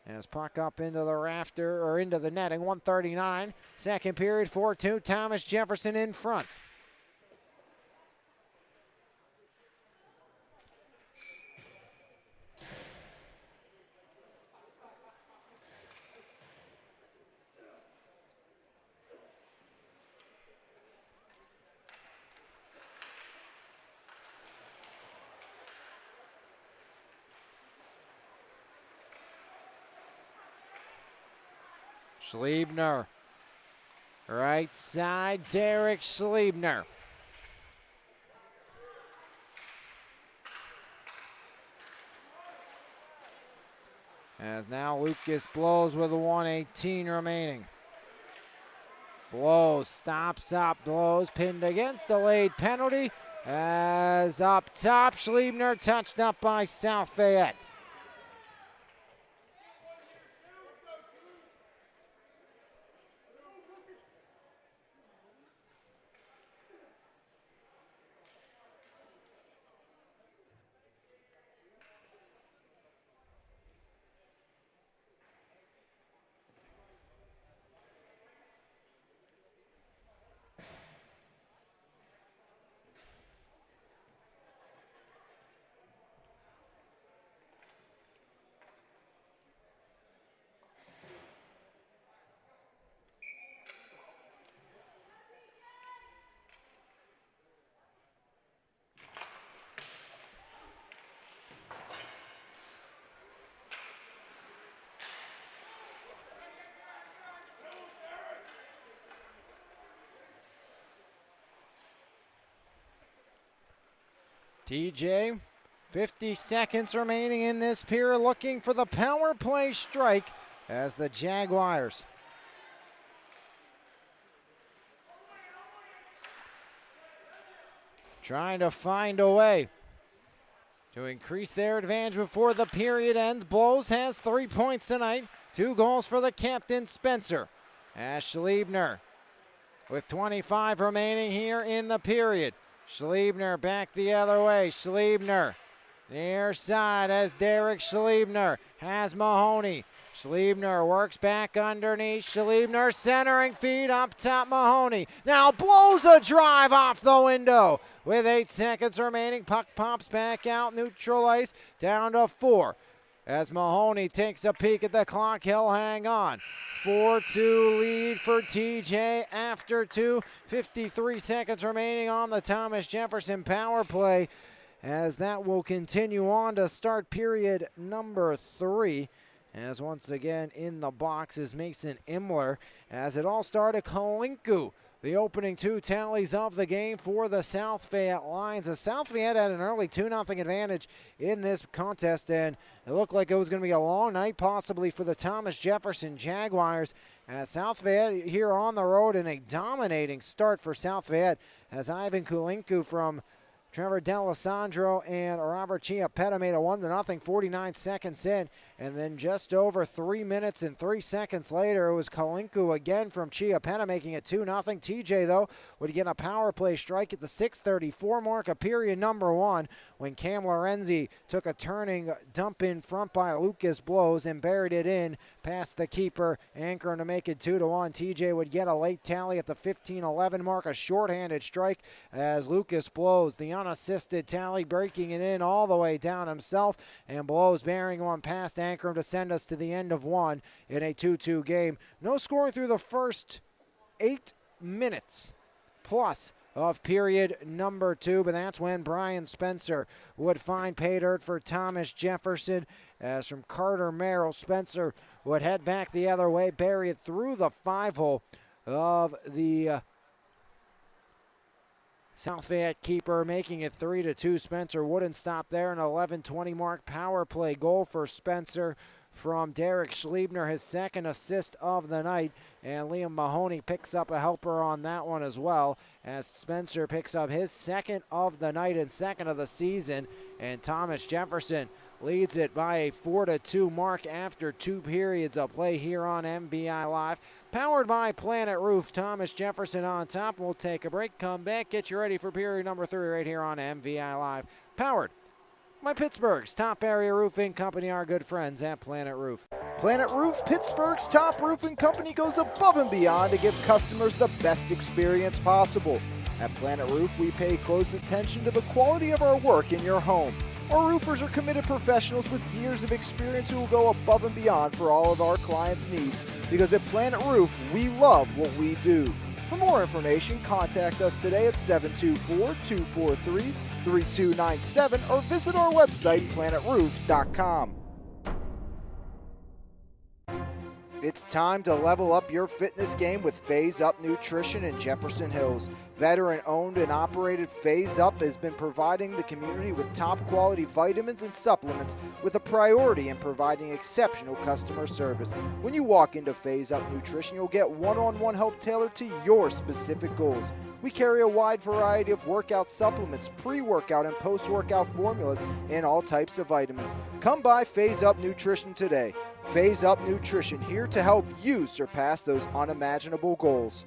As puck up into the rafter, or into the netting, 1:39. Second period, 4-2, Thomas Jefferson in front. Schliebner, right side, Derek Schliebner. As now Lucas Blows with a 1:18 remaining. Blows stops up, Blows pinned against, delayed penalty. As up top, Schliebner touched up by South Fayette. TJ, 50 seconds remaining in this period, looking for the power play strike as the Jaguars trying to find a way to increase their advantage before the period ends. Blows has 3 points tonight, 2 goals for the captain, Spencer. As Schliebner with 25 remaining here in the period. Schliebner back the other way. Schliebner near side as Derek Schliebner has Mahoney. Schliebner works back underneath. Schliebner centering feed up top, Mahoney. Now blows a drive off the window. With 8 seconds remaining, puck pops back out, neutral ice, down to 4. As Mahoney takes a peek at the clock, he'll hang on. 4-2 lead for TJ after 2. 53 seconds remaining on the Thomas Jefferson power play, as that will continue on to start period number 3. As once again in the box is Mason Imler. As it all started, Kalinku, the opening 2 tallies of the game for the South Fayette Lions. The South Fayette had an early 2-0 advantage in this contest, and it looked like it was going to be a long night possibly for the Thomas Jefferson Jaguars. As South Fayette here on the road in a dominating start for South Fayette, as Ivan Kalinku from Trevor D'Alessandro and Robert Chiappetta made a 1-0 49 seconds in. And then just over 3 minutes and 3 seconds later, it was Kalinku again from Chiappetta making it 2-0. TJ, though, would get a power play strike at the 6:34 mark of period number 1 when Cam Lorenzi took a turning dump in front by Lucas Blows and buried it in past the keeper, anchoring to make it 2-1. TJ would get a late tally at the 15:11 mark, a shorthanded strike as Lucas Blows, the unassisted tally, breaking it in all the way down himself, and blows bearing one past Ankrum to send us to the end of one in a 2-2 game. No scoring through the first 8 minutes plus of period number 2, but that's when Brian Spencer would find pay dirt for Thomas Jefferson, as from Carter Merrill, Spencer would head back the other way, bury it through the 5-hole of the South Fayette keeper, making it 3-2. Spencer wouldn't stop there. An 11:20 mark power play goal for Spencer from Derek Schliebner, his second assist of the night, and Liam Mahoney picks up a helper on that one as well, as Spencer picks up his second of the night and second of the season, and Thomas Jefferson leads it by a 4-2 mark after 2 periods of play here on MVI Live. Powered by Planet Roof, Thomas Jefferson on top. We'll take a break, come back, get you ready for period number 3 right here on MVI Live. Powered by Pittsburgh's top area roofing company, our good friends at Planet Roof. Planet Roof, Pittsburgh's top roofing company, goes above and beyond to give customers the best experience possible. At Planet Roof, we pay close attention to the quality of our work in your home. Our roofers are committed professionals with years of experience who will go above and beyond for all of our clients' needs, because at Planet Roof, we love what we do. For more information, contact us today at 724-243-3297 or visit our website, planetroof.com. It's time to level up your fitness game with Phase Up Nutrition in Jefferson Hills. Veteran-owned and operated Phase Up has been providing the community with top-quality vitamins and supplements with a priority in providing exceptional customer service. When you walk into Phase Up Nutrition, you'll get one-on-one help tailored to your specific goals. We carry a wide variety of workout supplements, pre-workout and post-workout formulas, and all types of vitamins. Come by Phase Up Nutrition today. Phase Up Nutrition, here to help you surpass those unimaginable goals.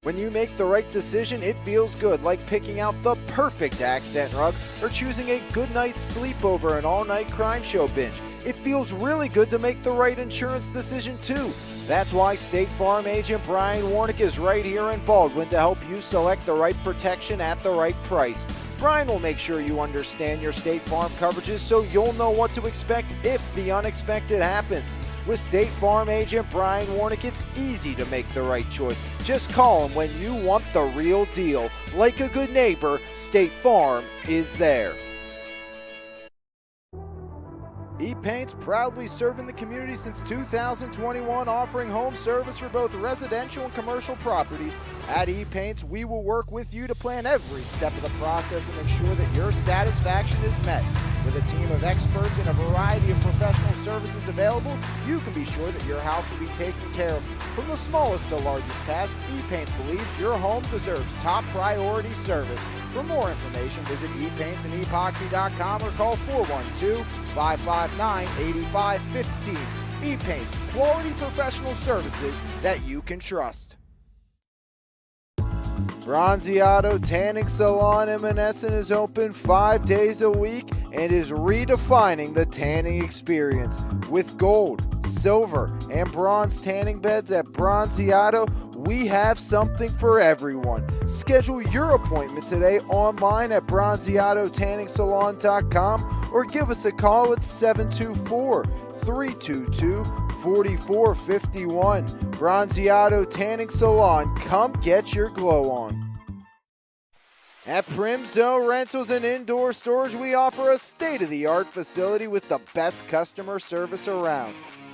When you make the right decision, it feels good, like picking out the perfect accent rug or choosing a good night's sleep over an all-night crime show binge. It feels really good to make the right insurance decision too. That's why State Farm agent Brian Warnick is right here in Baldwin to help you select the right protection at the right price. Brian will make sure you understand your State Farm coverages so you'll know what to expect if the unexpected happens. With State Farm agent Brian Warnick, it's easy to make the right choice. Just call him when you want the real deal. Like a good neighbor, State Farm is there. E-Paint's proudly serving the community since 2021, offering home service for both residential and commercial properties. At E-Paint's, we will work with you to plan every step of the process and ensure that your satisfaction is met. With a team of experts and a variety of professional services available, you can be sure that your house will be taken care of. From the smallest to largest task, E-Paints believes your home deserves top priority service. For more information, visit epaintsandEpoxy.com or call 412-559-8515. E-Paints, quality professional services that you can trust. Bronzeado Tanning Salon in Menneson is open 5 days a week and is redefining the tanning experience. With gold, silver, and bronze tanning beds at Bronzeado, we have something for everyone. Schedule your appointment today online at bronzeadotanningsalon.com or give us a call at 724-322-4451. Bronzeado Tanning Salon, come get your glow on. At Primzo Rentals and Indoor Storage, we offer a state-of-the-art facility with the best customer service around.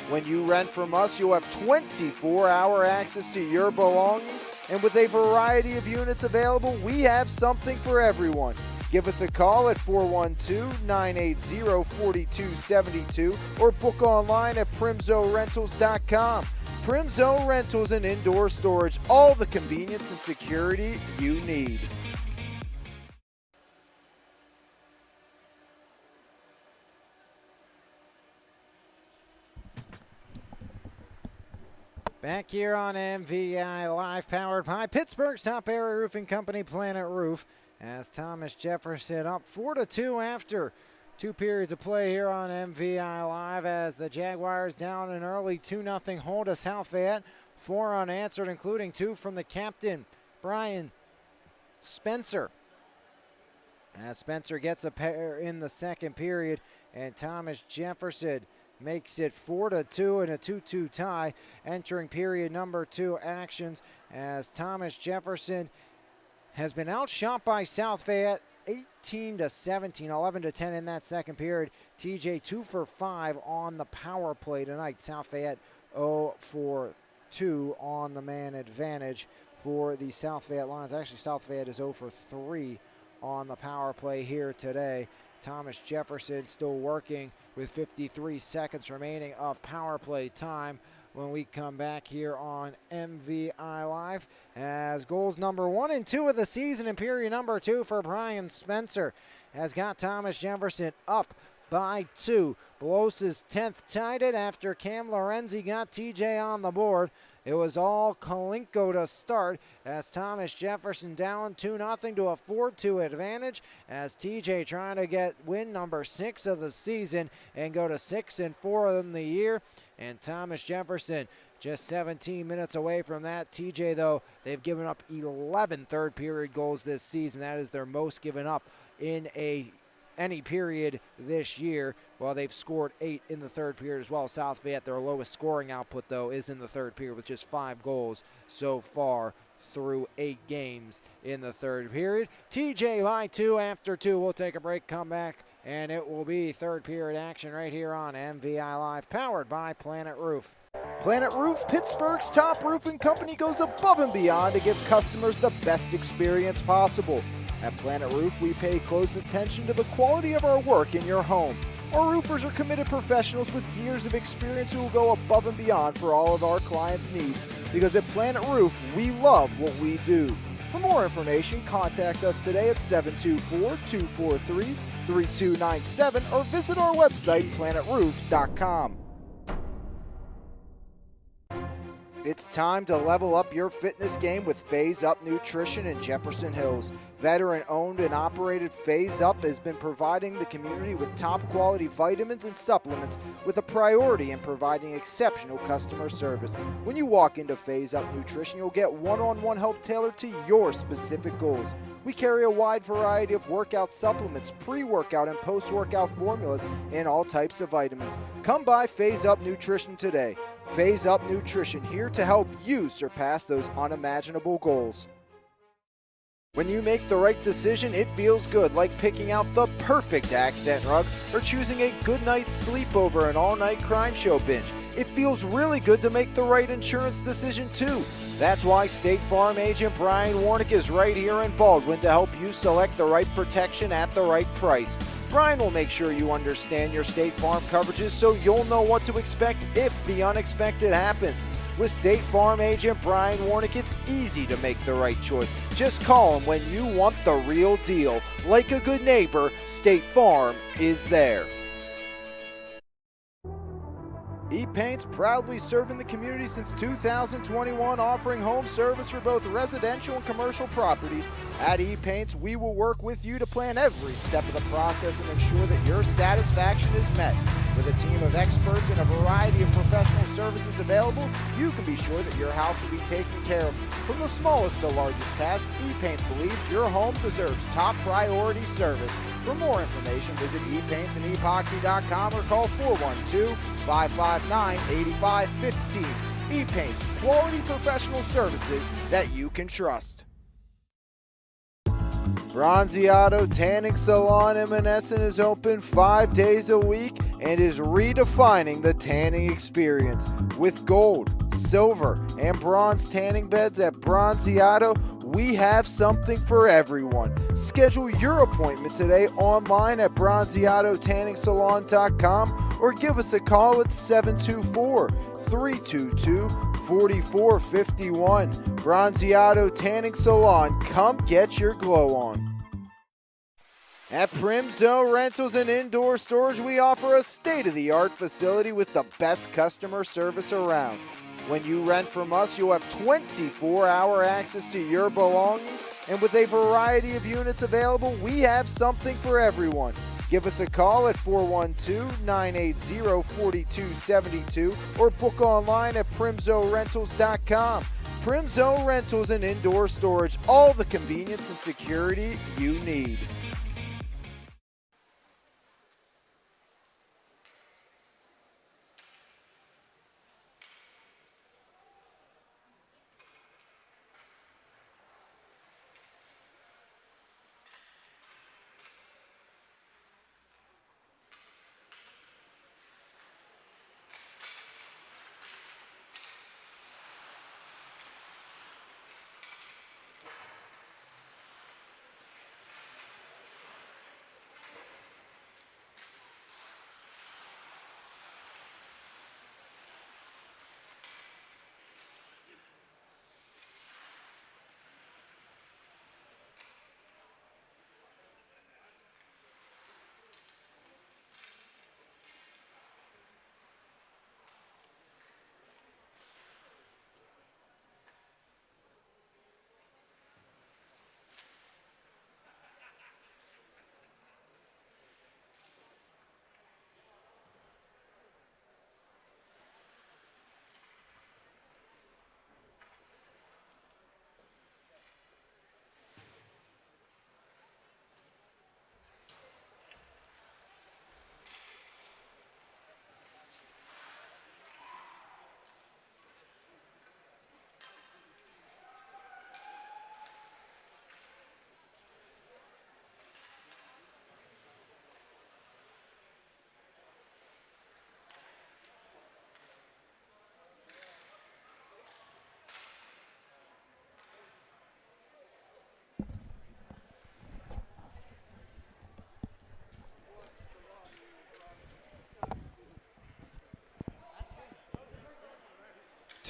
When you rent from us, you'll have 24-hour access to your belongings, and with a variety of units available, we have something for everyone. Give us a call at 412-980-4272 or book online at primzorentals.com. Primzo Rentals and Indoor Storage, all the convenience and security you need. Back here on MVI Live, powered by Pittsburgh's top area roofing company, Planet Roof, as Thomas Jefferson up 4-2 after 2 periods of play here on MVI Live, as the Jaguars down an early 2-0 hold to South Fayette. 4 unanswered, including 2 from the captain, Brian Spencer. As Spencer gets a pair in the second period, and Thomas Jefferson makes it 4-2 in a 2-2 tie. Entering period number 2 actions, as Thomas Jefferson has been outshot by South Fayette 18-17, 11-10 in that second period. TJ 2 for 5 on the power play tonight. South Fayette 0 for 2 on the man advantage for the South Fayette Lions. Actually, South Fayette is 0 for 3 on the power play here today. Thomas Jefferson still working with 53 seconds remaining of power play time when we come back here on MVI Live, as goals number 1 and 2 of the season in period number 2 for Brian Spencer has got Thomas Jefferson up by 2. Belosa's 10th tied it after Cam Lorenzi got TJ on the board. It was all Kalinko to start, as Thomas Jefferson down 2-0 to a 4-2 advantage, as TJ trying to get win number 6 of the season and go to 6-4 in the year. And Thomas Jefferson just 17 minutes away from that. TJ, though, they've given up 11 third period goals this season. That is their most given up in any period this year. Well, they've scored 8 in the third period as well. South Fayette, their lowest scoring output, though, is in the third period with just 5 goals so far through 8 games in the third period. TJ by 2 after 2. We'll take a break, come back, and it will be third period action right here on MVI Live, powered by Planet Roof. Planet Roof, Pittsburgh's top roofing company, goes above and beyond to give customers the best experience possible. At Planet Roof, we pay close attention to the quality of our work in your home. Our roofers are committed professionals with years of experience who will go above and beyond for all of our clients' needs. Because at Planet Roof, we love what we do. For more information, contact us today at 724-243-3297 or visit our website, planetroof.com. It's time to level up your fitness game with Phase Up Nutrition in Jefferson Hills. Veteran-owned and operated Phase Up has been providing the community with top-quality vitamins and supplements with a priority in providing exceptional customer service. When you walk into Phase Up Nutrition, you'll get one-on-one help tailored to your specific goals. We carry a wide variety of workout supplements, pre-workout and post-workout formulas, and all types of vitamins. Come by Phase Up Nutrition today. Phase Up Nutrition, here to help you surpass those unimaginable goals. When you make the right decision, it feels good, like picking out the perfect accent rug or choosing a good night's sleep over an all-night crime show binge. It feels really good to make the right insurance decision too. That's why State Farm agent Brian Warnick is right here in Baldwin to help you select the right protection at the right price. Brian will make sure you understand your State Farm coverages so you'll know what to expect if the unexpected happens. With State Farm agent Brian Warnick, it's easy to make the right choice. Just call him when you want the real deal. Like a good neighbor, State Farm is there. E-Paint's proudly serving the community since 2021, offering home service for both residential and commercial properties. At E-Paint's, we will work with you to plan every step of the process and ensure that your satisfaction is met. With a team of experts and a variety of professional services available, you can be sure that your house will be taken care of. From the smallest to largest task, E-Paint believes your home deserves top priority service. For more information, visit epaintsandepoxy.com or call 412-559-8515. E-Paint's, quality professional services that you can trust. Bronziato Tanning Salon in Menneson is open 5 days a week and is redefining the tanning experience. With gold, silver, and bronze tanning beds at Bronziato, we have something for everyone. Schedule your appointment today online at bronziatotanningsalon.com or give us a call at 724-322-4451. Bronziato Tanning Salon, come get your glow on. At Primzo Rentals and Indoor Storage, we offer a state-of-the-art facility with the best customer service around. When you rent from us, you'll have 24-hour access to your belongings, and with a variety of units available, we have something for everyone. Give us a call at 412-980-4272 or book online at primzorentals.com. Primzo Rentals and Indoor Storage, all the convenience and security you need.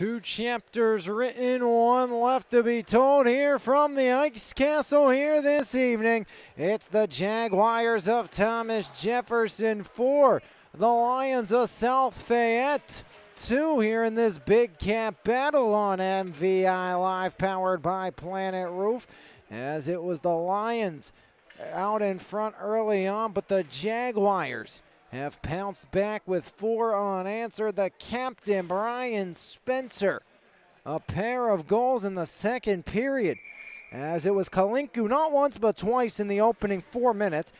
Two chapters written, one left to be told here from the Ice Castle here this evening. It's the Jaguars of Thomas Jefferson 4, the Lions of South Fayette 2 here in this big cap battle on MVI Live, powered by Planet Roof, as it was the Lions out in front early on, but the Jaguars have pounced back with 4 unanswered. The captain, Brian Spencer, a pair of goals in the second period, as it was Kalinku not once but twice in the opening 4 minutes.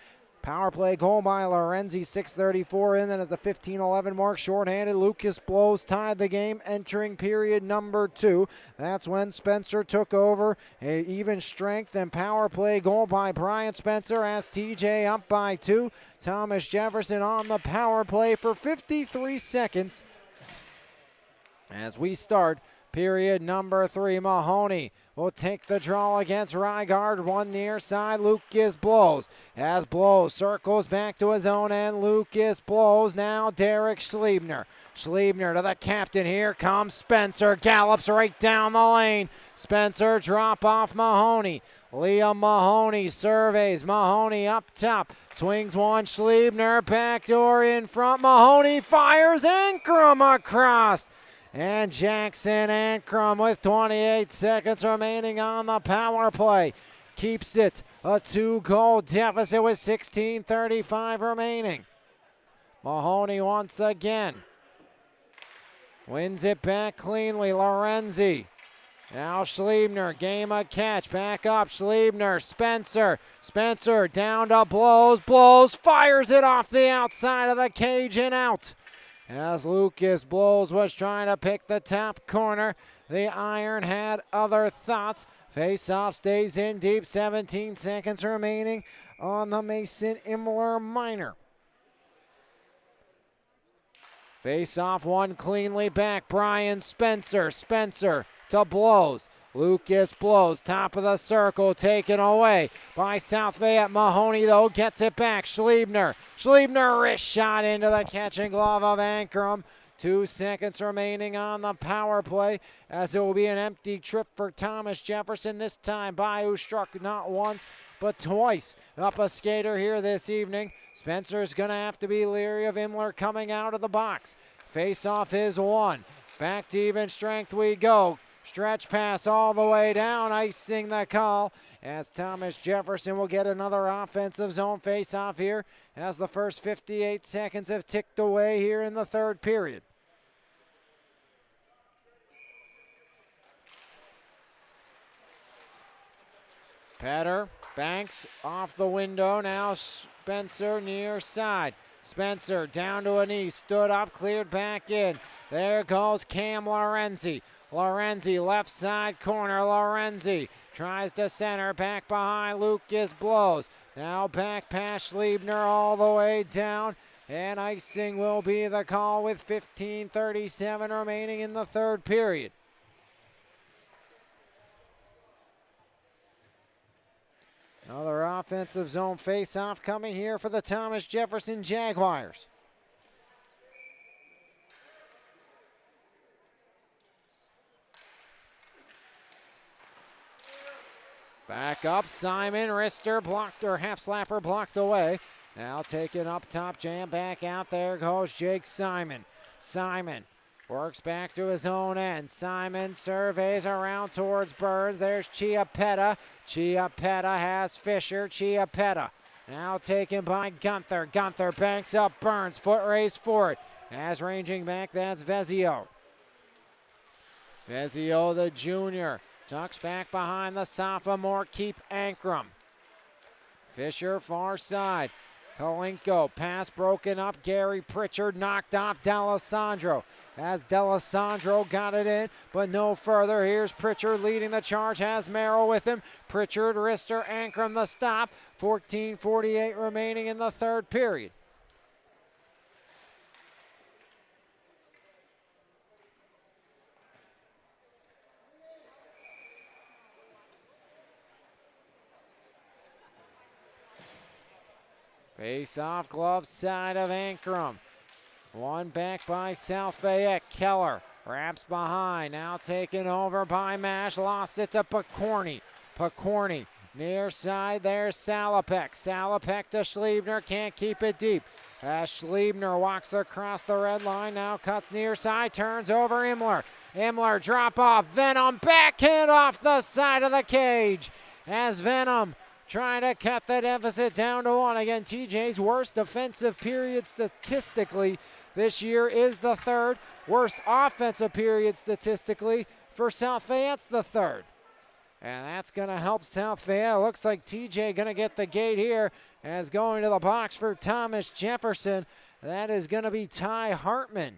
Power play goal by Lorenzi, 6:34 in, then at the 15-11 mark, shorthanded, Lucas Blows tied the game entering period number 2. That's when Spencer took over, a even strength, and power play goal by Brian Spencer as TJ up by 2. Thomas Jefferson on the power play for 53 seconds as we start period number 3. Mahoney will take the draw against Rygard, one near side. Lucas Blows. As Blows circles back to his own end, Lucas Blows. Now Derek Schliebner. Schliebner to the captain. Here comes Spencer. Gallops right down the lane. Spencer drop off Mahoney. Liam Mahoney surveys. Mahoney up top. Swings one. Schliebner backdoor in front. Mahoney fires. Ankrum across. And Jackson Ankrum with 28 seconds remaining on the power play keeps it a 2-goal deficit with 16:35 remaining. Mahoney once again wins it back cleanly. Lorenzi. Now Schliebner, game a catch, back up Schliebner, Spencer. Spencer down to Blows. Blows fires it off the outside of the cage and out. As Lucas Blows was trying to pick the top corner, the Iron had other thoughts. Face-off stays in deep, 17 seconds remaining on the Mason Imler minor. Face-off one cleanly back, Brian Spencer. Spencer to Blows. Lucas Blows, top of the circle, taken away by South Fayette. Mahoney, though, gets it back. Schliebner. Schliebner wrist shot into the catching glove of Ankrum. 2 seconds remaining on the power play, as it will be an empty trip for Thomas Jefferson. This time, Bayou struck not once, but twice up a skater here this evening. Spencer's going to have to be leery of Imler coming out of the box. Face-off is one. Back to even strength we go. Stretch pass all the way down, icing the call, as Thomas Jefferson will get another offensive zone face-off here as the first 58 seconds have ticked away here in the third period. Petter, Banks off the window, now Spencer near side. Spencer down to a knee, stood up, cleared back in. There goes Cam Lorenzi. Lorenzi, left side corner. Lorenzi tries to center, back behind Lucas Blows. Now back past Schliebner all the way down, and icing will be the call with 15:37 remaining in the third period. Another offensive zone face-off coming here for the Thomas Jefferson Jaguars. Back up, Simon, wrister blocked, or half slapper blocked away. Now taken up top, jam back out, there goes Jake Simon. Simon works back to his own end. Simon surveys around towards Burns. There's Chiappetta. Chiappetta has Fisher. Chiappetta now taken by Gunther. Gunther banks up Burns. Foot race for it. As ranging back, that's Vezio. Vezio, the junior, tucks back behind the sophomore. Keep Ankrum. Fisher far side. Kalinko, pass broken up. Gary Pritchard knocked off D'Alessandro. As D'Alessandro got it in, but no further. Here's Pritchard leading the charge, has Merrill with him. Pritchard, wrister, Ankrum the stop. 14:48 remaining in the third period. Face off, glove side of Ankrum. One back by South Fayette. Keller Wraps behind, now taken over by Mash, lost it to Picorni. Picorni, near side, there's Salopek. Salopek to Schliebner, can't keep it deep. As Schliebner walks across the red line, now cuts near side, turns over Imler. Imler drop off, Venom backhand off the side of the cage. As Venom trying to cut the deficit down to 1. Again, TJ's worst defensive period statistically this year is the 3rd. Worst offensive period statistically for South Fayette's the 3rd. And that's going to help South Fayette. Looks like TJ going to get the gate here as going to the box for Thomas Jefferson. That is going to be Ty Hartman.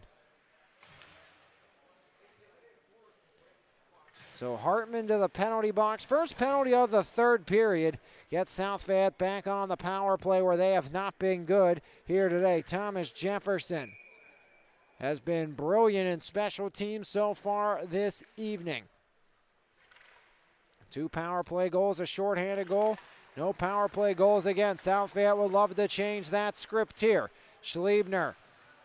So Hartman to the penalty box. First penalty of the 3rd period. Gets South Fayette back on the power play where they have not been good here today. Thomas Jefferson has been brilliant in special teams so far this evening. 2 power play goals, a shorthanded goal. No power play goals again. South Fayette would love to change that script here. Schliebner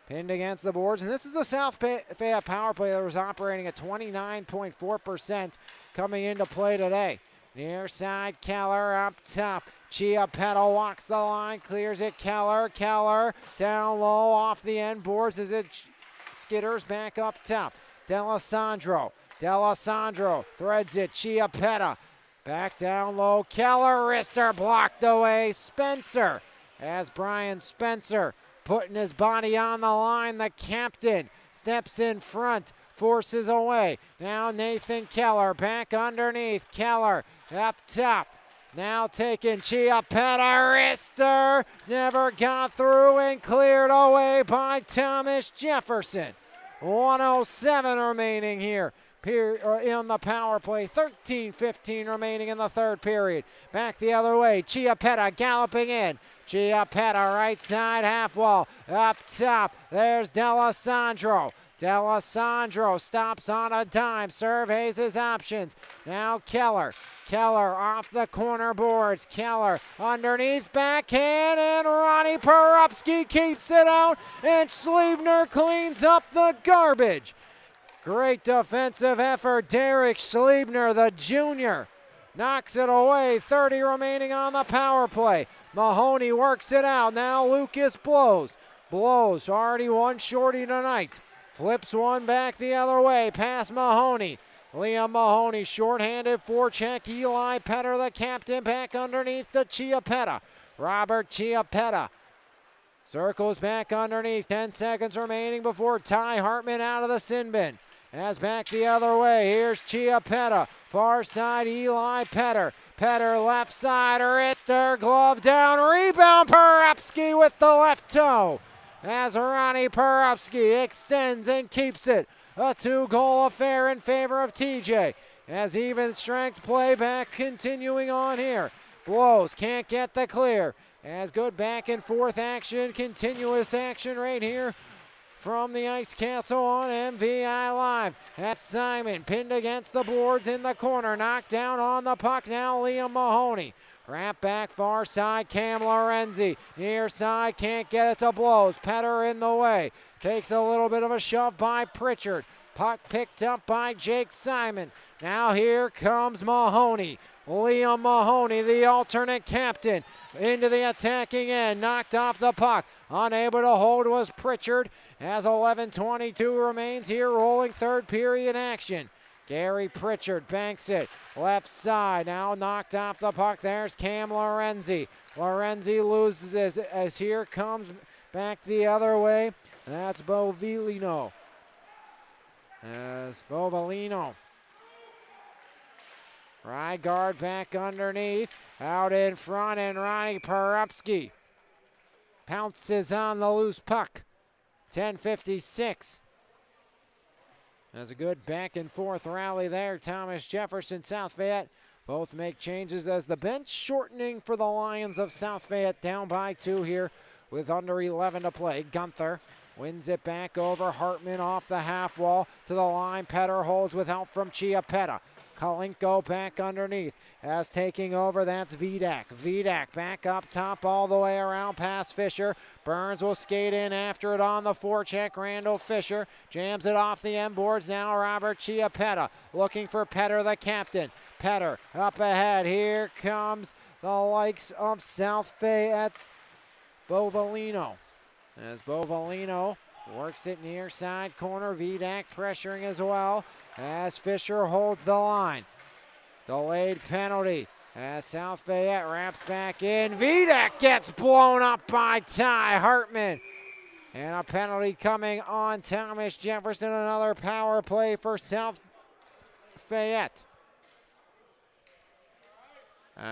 pinned against the boards. And this is a South Fayette power play that was operating at 29.4% coming into play today. Near side, Keller up top. Chiappetto walks the line, clears it. Keller down low off the end boards as it skitters back up top. D'Alessandro threads it. Chiappetta back down low. Keller, wrister blocked away. Spencer, as Brian Spencer putting his body on the line. The captain steps in front, forces away. Now Nathan Keller back underneath. Keller up top. Now taking Chiappetta, wrister, never got through and cleared away by Thomas Jefferson. 1:07 remaining here in the power play. 13:15 remaining in the 3rd period. Back the other way. Chiappetta galloping in. Chiappetta right side half wall. Up top. There's D'Alessandro. D'Alessandro stops on a dime. Surveys his options. Now Keller. Keller off the corner boards. Keller underneath backhand, and Ronnie Perupski keeps it out, and Schliebner cleans up the garbage. Great defensive effort. Derek Schliebner, the junior, knocks it away. 30 remaining on the power play. Mahoney works it out. Now Lucas blows. Already one shorty tonight. Flips one back the other way. Past Mahoney. Liam Mahoney, shorthanded forecheck. Eli Petter, the captain, back underneath the Chiappetta. Robert Chiappetta circles back underneath. 10 seconds remaining before Ty Hartman out of the sin bin. As back the other way, here's Chiappetta. Far side, Eli Petter. Petter left side, wrister, glove down, rebound, Perupski with the left toe. As Ronnie Perupski extends and keeps it. A 2-goal affair in favor of TJ. As even strength play back continuing on here. Blows, can't get the clear. As good back and forth action, continuous action right here from the Ice Castle on MVI Live. That's Simon pinned against the boards in the corner. Knocked down on the puck now, Liam Mahoney. Wrap back far side, Cam Lorenzi. Near side, can't get it to blows. Petter in the way. Takes a little bit of a shove by Pritchard. Puck picked up by Jake Simon. Now here comes Mahoney. Liam Mahoney, the alternate captain, into the attacking end. Knocked off the puck. Unable to hold was Pritchard. As 11:22 remains here, rolling 3rd period action. Gary Pritchard banks it. Left side, now knocked off the puck. There's Cam Lorenzi. Lorenzi loses as here comes back the other way. That's Bovalino. Rygaard back underneath. Out in front, and Ronnie Perupski pounces on the loose puck. 10:56. There's a good back and forth rally there. Thomas Jefferson, South Fayette both make changes as the bench shortening for the Lions of South Fayette, down by 2 here with under 11 to play. Gunther wins it back over. Hartman off the half wall to the line. Petter holds with help from Chiappetta. Kalinko back underneath. As taking over, that's Vidak. Vidak back up top all the way around past Fisher. Burns will skate in after it on the forecheck. Randall Fisher jams it off the end boards. Now Robert Chiappetta looking for Petter, the captain. Petter up ahead. Here comes the likes of South Fayette's Bovalino. As Bovalino works it near side corner. Vidak pressuring as well as Fisher holds the line. Delayed penalty as South Fayette wraps back in. Vidak gets blown up by Ty Hartman. And a penalty coming on Thomas Jefferson. Another power play for South Fayette.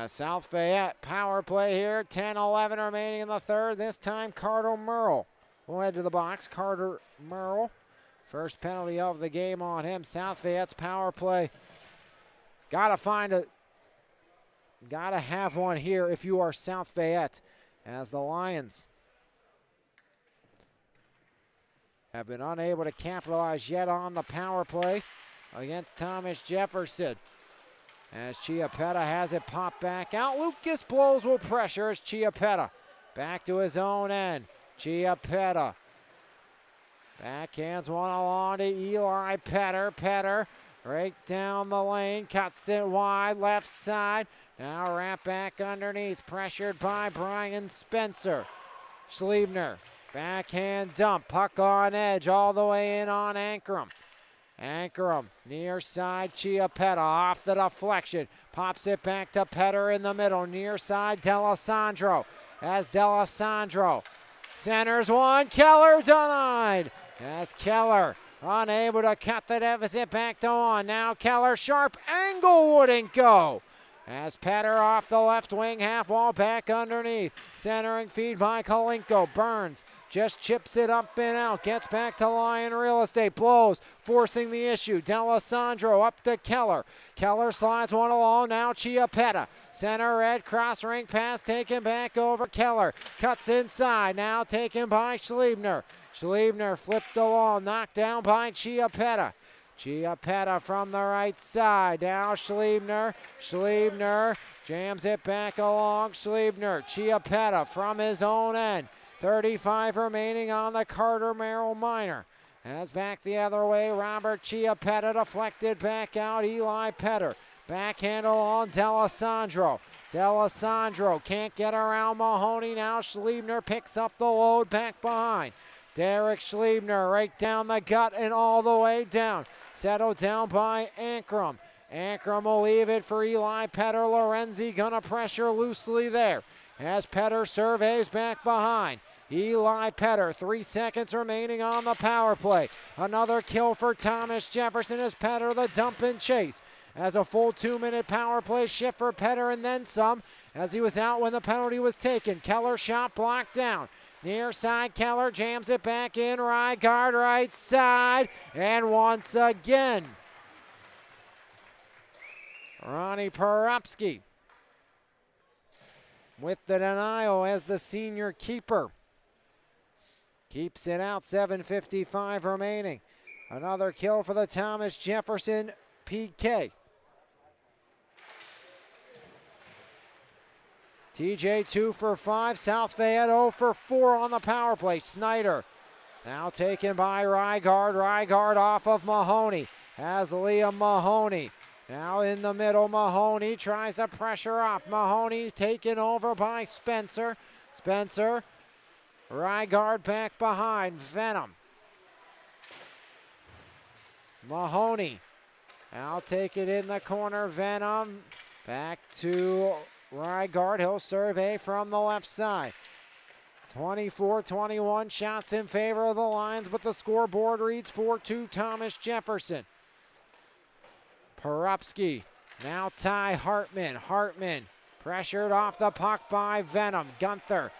South Fayette power play here. 10-11 remaining in the third. This time Carter Merle will head to the box. Carter Merle, first penalty of the game on him. South Fayette's power play. Gotta have one here if you are South Fayette, as the Lions have been unable to capitalize yet on the power play against Thomas Jefferson. As Chiappetta has it popped back out. Lucas Blows will pressure as Chiappetta back to his own end. Chiappetta backhands one along to Eli Petter. Petter right down the lane, cuts it wide, left side. Now wrap back underneath, pressured by Brian Spencer. Schliebner, backhand dump, puck on edge, all the way in on Ankrum. Ankrum, near side, Chiappetta off the deflection. Pops it back to Petter in the middle. Near side, D'Alessandro. As D'Alessandro centers one, Keller denied. As Keller unable to cut the deficit back to one. Now Keller, sharp angle wouldn't go. As Petter off the left wing, half wall back underneath. Centering feed by Kalinko. Burns just chips it up and out. Gets back to Lion real estate. Blows, forcing the issue. D'Alessandro up to Keller. Keller slides one along. Now Chiappetta. Center red, cross ring pass taken back over Keller. Cuts inside. Now taken by Schliebner. Schliebner flipped along. Knocked down by Chiappetta. Chiappetta from the right side. Now Schliebner. Schliebner jams it back along. Schliebner. Chiappetta from his own end. 35 remaining on the Carter Merrill Minor. As back the other way, Robert Chiappetta deflected back out. Eli Petter. Backhand on D'Alessandro. D'Alessandro can't get around Mahoney. Now Schliebner picks up the load back behind. Derek Schliebner right down the gut and all the way down. Settled down by Ankrum. Ankrum will leave it for Eli Petter. Lorenzi gonna pressure loosely there as Petter surveys back behind. Eli Petter, 3 seconds remaining on the power play. Another kill for Thomas Jefferson as Petter the dump and chase. As a full 2-minute power play shift for Petter and then some, as he was out when the penalty was taken. Keller shot blocked down. Near side, Keller jams it back in. Rygaard right side. And once again, Ronnie Porupski with the denial as the senior keeper. Keeps it out, 7:55 remaining. Another kill for the Thomas Jefferson PK. TJ 2 for 5. South Fayette 0 for 4 on the power play. Snyder now taken by Rygaard. Rygaard off of Mahoney. Has Liam Mahoney. Now in the middle, Mahoney tries to pressure off. Mahoney taken over by Spencer. Spencer, Rygaard back behind. Venom. Mahoney. Now take it in the corner. Venom back to Rygaard. He'll survey from the left side. 24-21 shots in favor of the Lions, but the scoreboard reads 4-2 Thomas Jefferson. Porupski. Now Ty Hartman. Hartman pressured off the puck by Venom. Gunther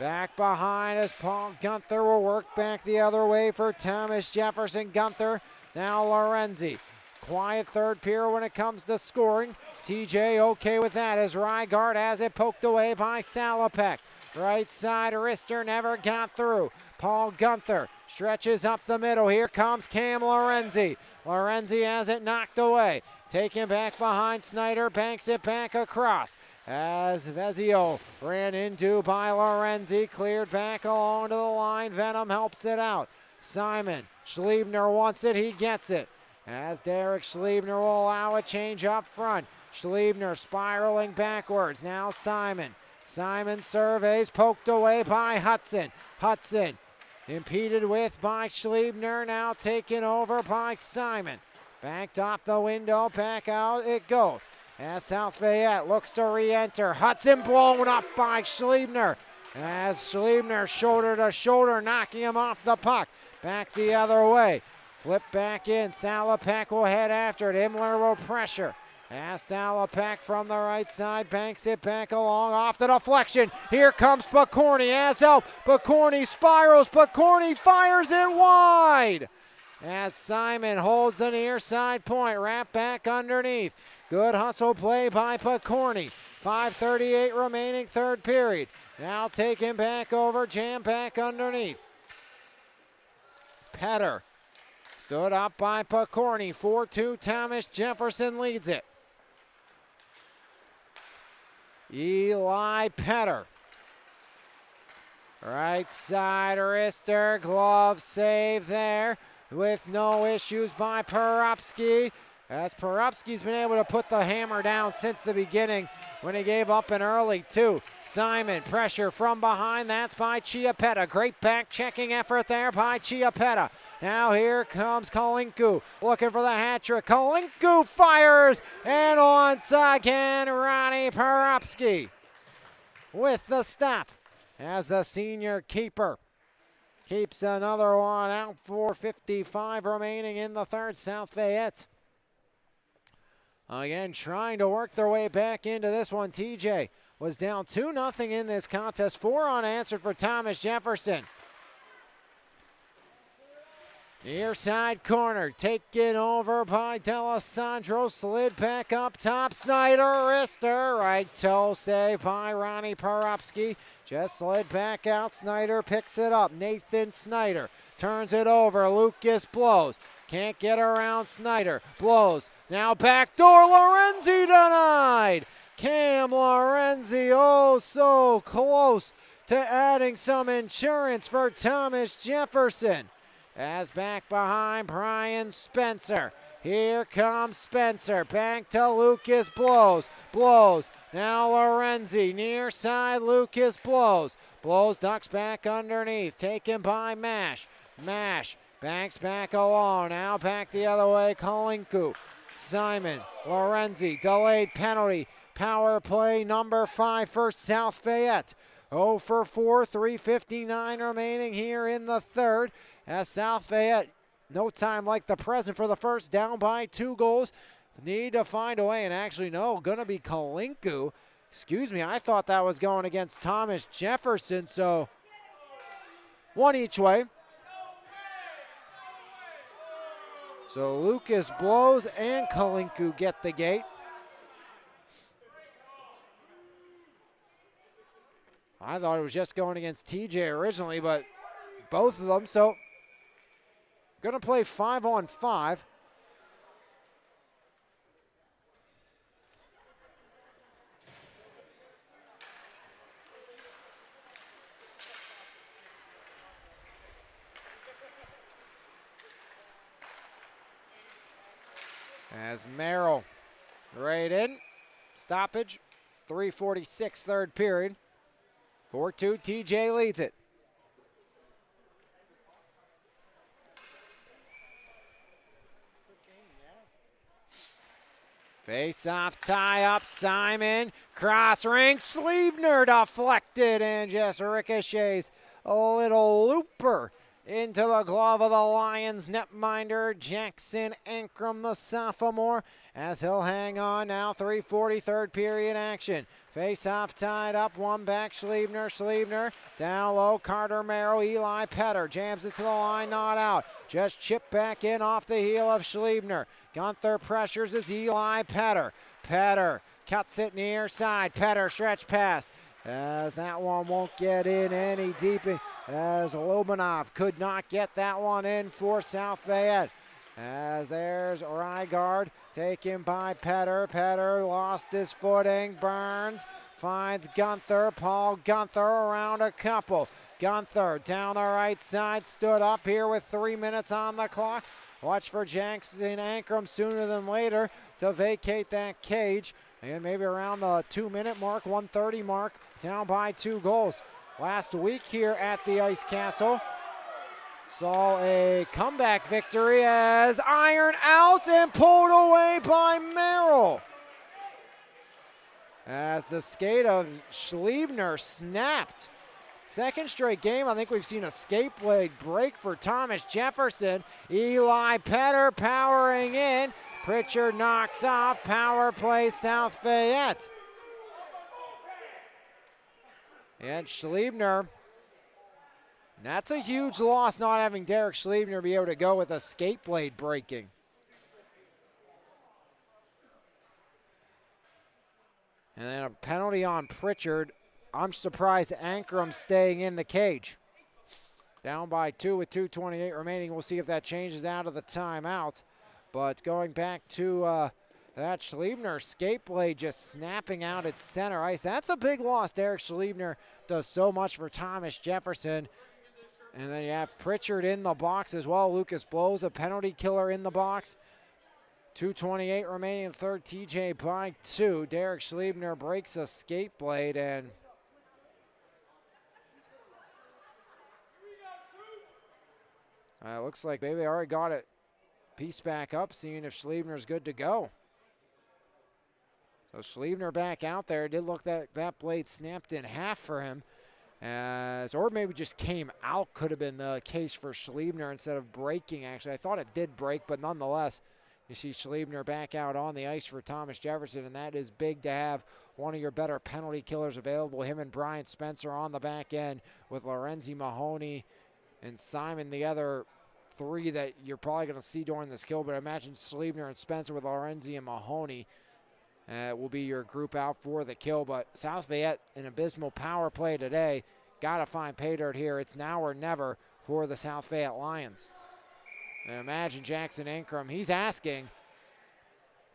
back behind as Paul Gunther will work back the other way for Thomas Jefferson. Gunther, now Lorenzi. Quiet third period when it comes to scoring. TJ okay with that as Rygaard has it poked away by Salopek. Right side, Rister never got through. Paul Gunther stretches up the middle. Here comes Cam Lorenzi. Lorenzi has it knocked away. Taken back behind Snyder, banks it back across. As Vezio ran into by Lorenzi, cleared back along to the line. Venom helps it out. Simon, Schliebner wants it, he gets it. As Derek Schliebner will allow a change up front. Schliebner spiraling backwards, now Simon. Simon surveys, poked away by Hudson. Hudson impeded with by Schliebner, now taken over by Simon. Backed off the window, back out it goes. As South Fayette looks to re-enter. Hudson blown up by Schliebner. As Schliebner shoulder to shoulder, knocking him off the puck. Back the other way. Flip back in. Salopek will head after it. Imler will pressure. As Salopek from the right side banks it back along off the deflection. Here comes Picorni as help. Picorni spirals. Picorni fires it wide. As Simon holds the near side point. Wrap back underneath. Good hustle play by Picorni. 5:38 remaining third period. Now taken back over. Jam back underneath. Petter stood up by Picorni. 4-2 Thomas Jefferson leads it. Eli Petter. Right side wrister, glove save there with no issues by Perupski. As Perupski's been able to put the hammer down since the beginning when he gave up an early two. Simon, pressure from behind, that's by Chiappetta. Great back checking effort there by Chiappetta. Now here comes Kalinku, looking for the hat trick. Kalinku fires, and once again, Ronnie Perupski with the stop as the senior keeper keeps another one out. 4:55 remaining in the third. South Fayette again trying to work their way back into this one. TJ was down 2-0 in this contest. 4 unanswered for Thomas Jefferson. Near side corner, taken over by D'Alessandro, slid back up top. Snyder, wrister, right toe save by Ronnie Perupski. Just slid back out, Snyder picks it up. Nathan Snyder turns it over, Lucas blows. Can't get around Snyder, blows. Now backdoor, Lorenzi denied. Cam Lorenzi, oh so close to adding some insurance for Thomas Jefferson. As back behind, Brian Spencer. Here comes Spencer, back to Lucas, blows. Now Lorenzi, near side, Lucas blows. Ducks back underneath, taken by Mash. Banks back along, now back the other way, Kalinku. Simon, Lorenzi, delayed penalty. Power play number 5 for South Fayette. 0 for 4, 3:59 remaining here in the third. As South Fayette, no time like the present for the first, down by 2 goals. Need to find a way, and actually no, gonna be Kalinku. Excuse me, I thought that was going against Thomas Jefferson, so 1 each way. So Lucas blows and Kalinku get the gate. I thought it was just going against TJ originally, but both of them. So gonna play 5-on-5. As Merrill right in. Stoppage. 3:46 third period. 4-2, TJ leads it. Face-off tie-up, Simon. Cross ring, Schliebner deflected and just ricochets. A little looper into the glove of the Lions netminder, Jackson Ankrum, the sophomore, as he'll hang on now. 3:40 third period action. Face-off tied up, one back, Schliebner, down low, Carter Merrill, Eli Petter, jams it to the line, not out. Just chipped back in off the heel of Schliebner. Gunther pressures as Eli Petter. Petter cuts it near side, Petter stretch pass. As that one won't get in any deep, as Lobanov could not get that one in for South Fayette. As there's Rygaard taken by Petter. Petter lost his footing. Burns finds Gunther. Paul Gunther around a couple. Gunther down the right side, stood up here with 3 minutes on the clock. Watch for Jackson Ankrum sooner than later to vacate that cage. And maybe around the 2-minute mark, 1:30 mark, down by 2 goals. Last week here at the Ice Castle, saw a comeback victory as iron out and pulled away by Merrill. As the skate of Schliebner snapped. Second straight game, I think we've seen a skate blade break for Thomas Jefferson. Eli Petter powering in. Pritchard knocks off. Power play South Fayette. And Schliebner, that's a huge loss not having Derek Schliebner be able to go with a skate blade breaking. And then a penalty on Pritchard. I'm surprised Ankrum's staying in the cage. Down by 2 with 2:28 remaining. We'll see if that changes out of the timeout. But going back to that Schliebner skate blade just snapping out at center ice. That's a big loss. Derek Schliebner does so much for Thomas Jefferson. And then you have Pritchard in the box as well. Lucas Blows, a penalty killer in the box. 2:28 remaining in third. TJ by 2. Derek Schliebner breaks a skate blade and looks like maybe they already got it pieced back up, seeing if Schliebner's good to go. So Schliebner back out there. It did look that that blade snapped in half for him. Or maybe just came out, could have been the case for Schliebner instead of breaking, actually. I thought it did break, but nonetheless, you see Schliebner back out on the ice for Thomas Jefferson, and that is big to have one of your better penalty killers available. Him and Brian Spencer on the back end with Lorenzi Mahoney and Simon, the other 3 that you're probably going to see during this kill. But I imagine Schliebner and Spencer with Lorenzi and Mahoney will be your group out for the kill. But South Fayette, an abysmal power play today. Got to find pay dirt here. It's now or never for the South Fayette Lions. And imagine Jackson Ankrum. He's asking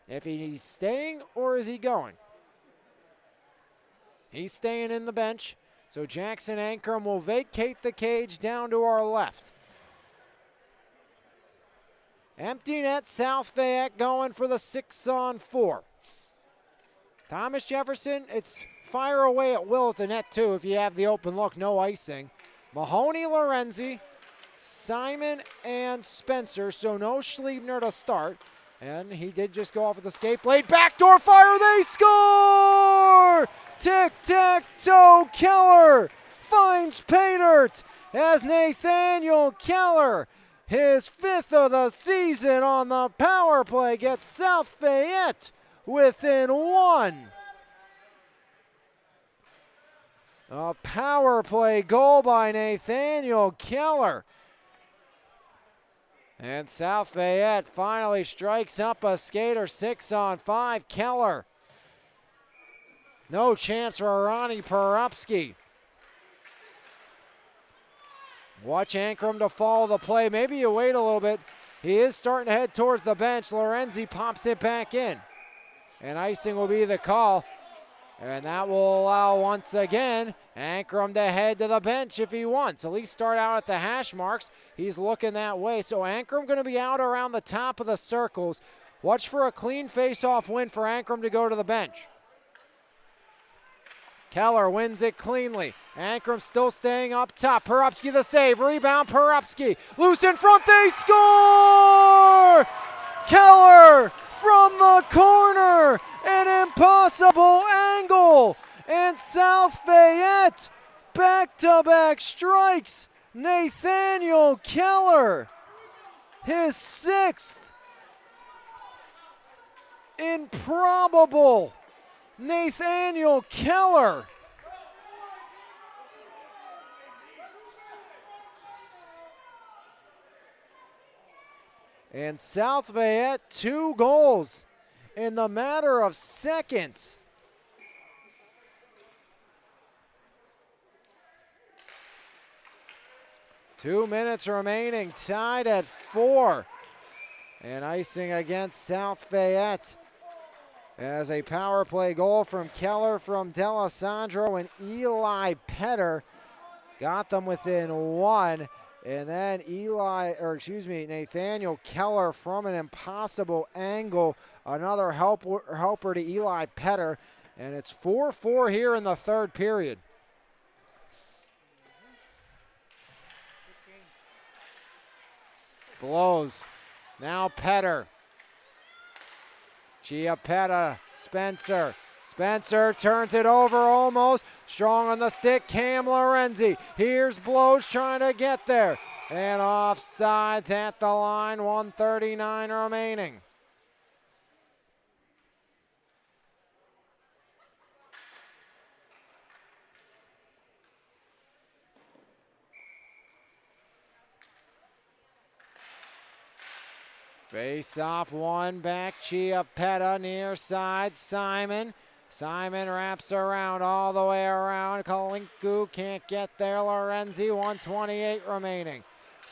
if he's staying or is he going. He's staying in the bench. So Jackson Ankrum will vacate the cage down to our left. Empty net, South Fayette going for the 6-on-4. Thomas Jefferson, it's fire away at will at the net too if you have the open look, no icing. Mahoney, Lorenzi, Simon, and Spencer, so no Schliebner to start. And he did just go off with the skate blade. Backdoor fire, they score! Tic-tac-toe, Keller finds pay dirt as Nathaniel Keller, his 5th of the season on the power play, gets South Fayette within 1. A power play goal by Nathaniel Keller. And South Fayette finally strikes up a skater. 6-on-5, Keller. No chance for Ronnie Porupski. Watch Ankrum to follow the play. Maybe you wait a little bit. He is starting to head towards the bench. Lorenzi pops it back in. And icing will be the call. And that will allow, once again, Ankrum to head to the bench if he wants. At least start out at the hash marks. He's looking that way. So Ankrum going to be out around the top of the circles. Watch for a clean face-off win for Ankrum to go to the bench. Keller wins it cleanly. Ankrum still staying up top. Porupski the save. Rebound, Porupski. Loose in front, they score! Keller from the corner. An impossible angle. And South Fayette back-to-back strikes. Nathaniel Keller, his 6th. Improbable. Nathaniel Keller. And South Fayette, 2 goals in the matter of seconds. Two minutes remaining, tied at 4. And icing against South Fayette as a power play goal from Keller, from D'Alessandro, and Eli Petter got them within one. And then Nathaniel Keller from an impossible angle, another helper to Eli Petter. And it's 4-4 here in the third period. Blows. Now Petter. Chiappetta, Spencer. Spencer turns it over almost. Strong on the stick, Cam Lorenzi. Here's Blows trying to get there. And offsides at the line, 1:39 remaining. Face off, one back, Chiappetta near side, Simon. Simon wraps around all the way around. Kalinku can't get there. Lorenzi, 1:28 remaining.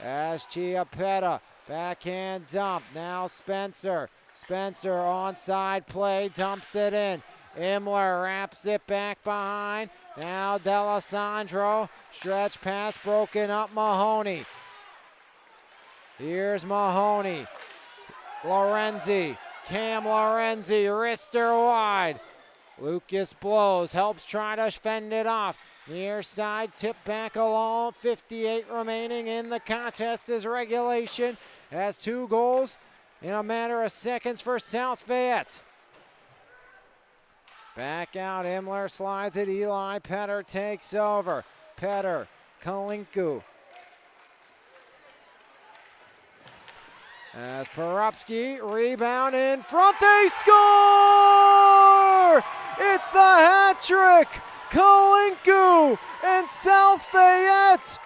As Chiappetta, backhand dump. Now Spencer. Spencer onside play, dumps it in. Imler wraps it back behind. Now D'Alessandro. Stretch pass broken up, Mahoney. Here's Mahoney. Lorenzi, Cam Lorenzi, wrister wide. Lucas Blows, helps try to fend it off. Near side, tip back along, 58 remaining in the contest is regulation. Has 2 goals in a matter of seconds for South Fayette. Back out, Imler slides it, Eli Petter takes over. Petter, Kalinku. As Porupski, rebound in front, they score! It's the hat trick! Kalinku and South Fayette,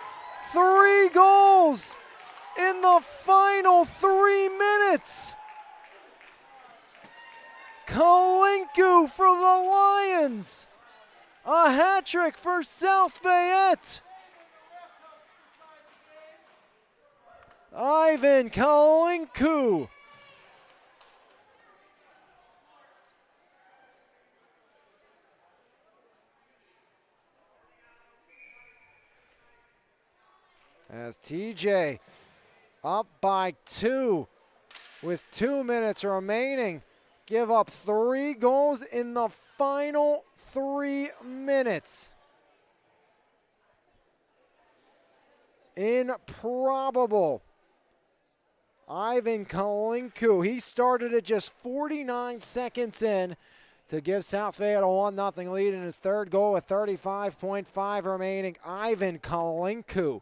3 goals in the final 3 minutes. Kalinku for the Lions, a hat trick for South Fayette. Ivan Kalinku. As TJ up by 2 with 2 minutes remaining, give up 3 goals in the final 3 minutes. Improbable. Ivan Kalinku, he started at just 49 seconds in to give South Fayette a 1-0 lead in his third goal with 35.5 remaining. Ivan Kalinku.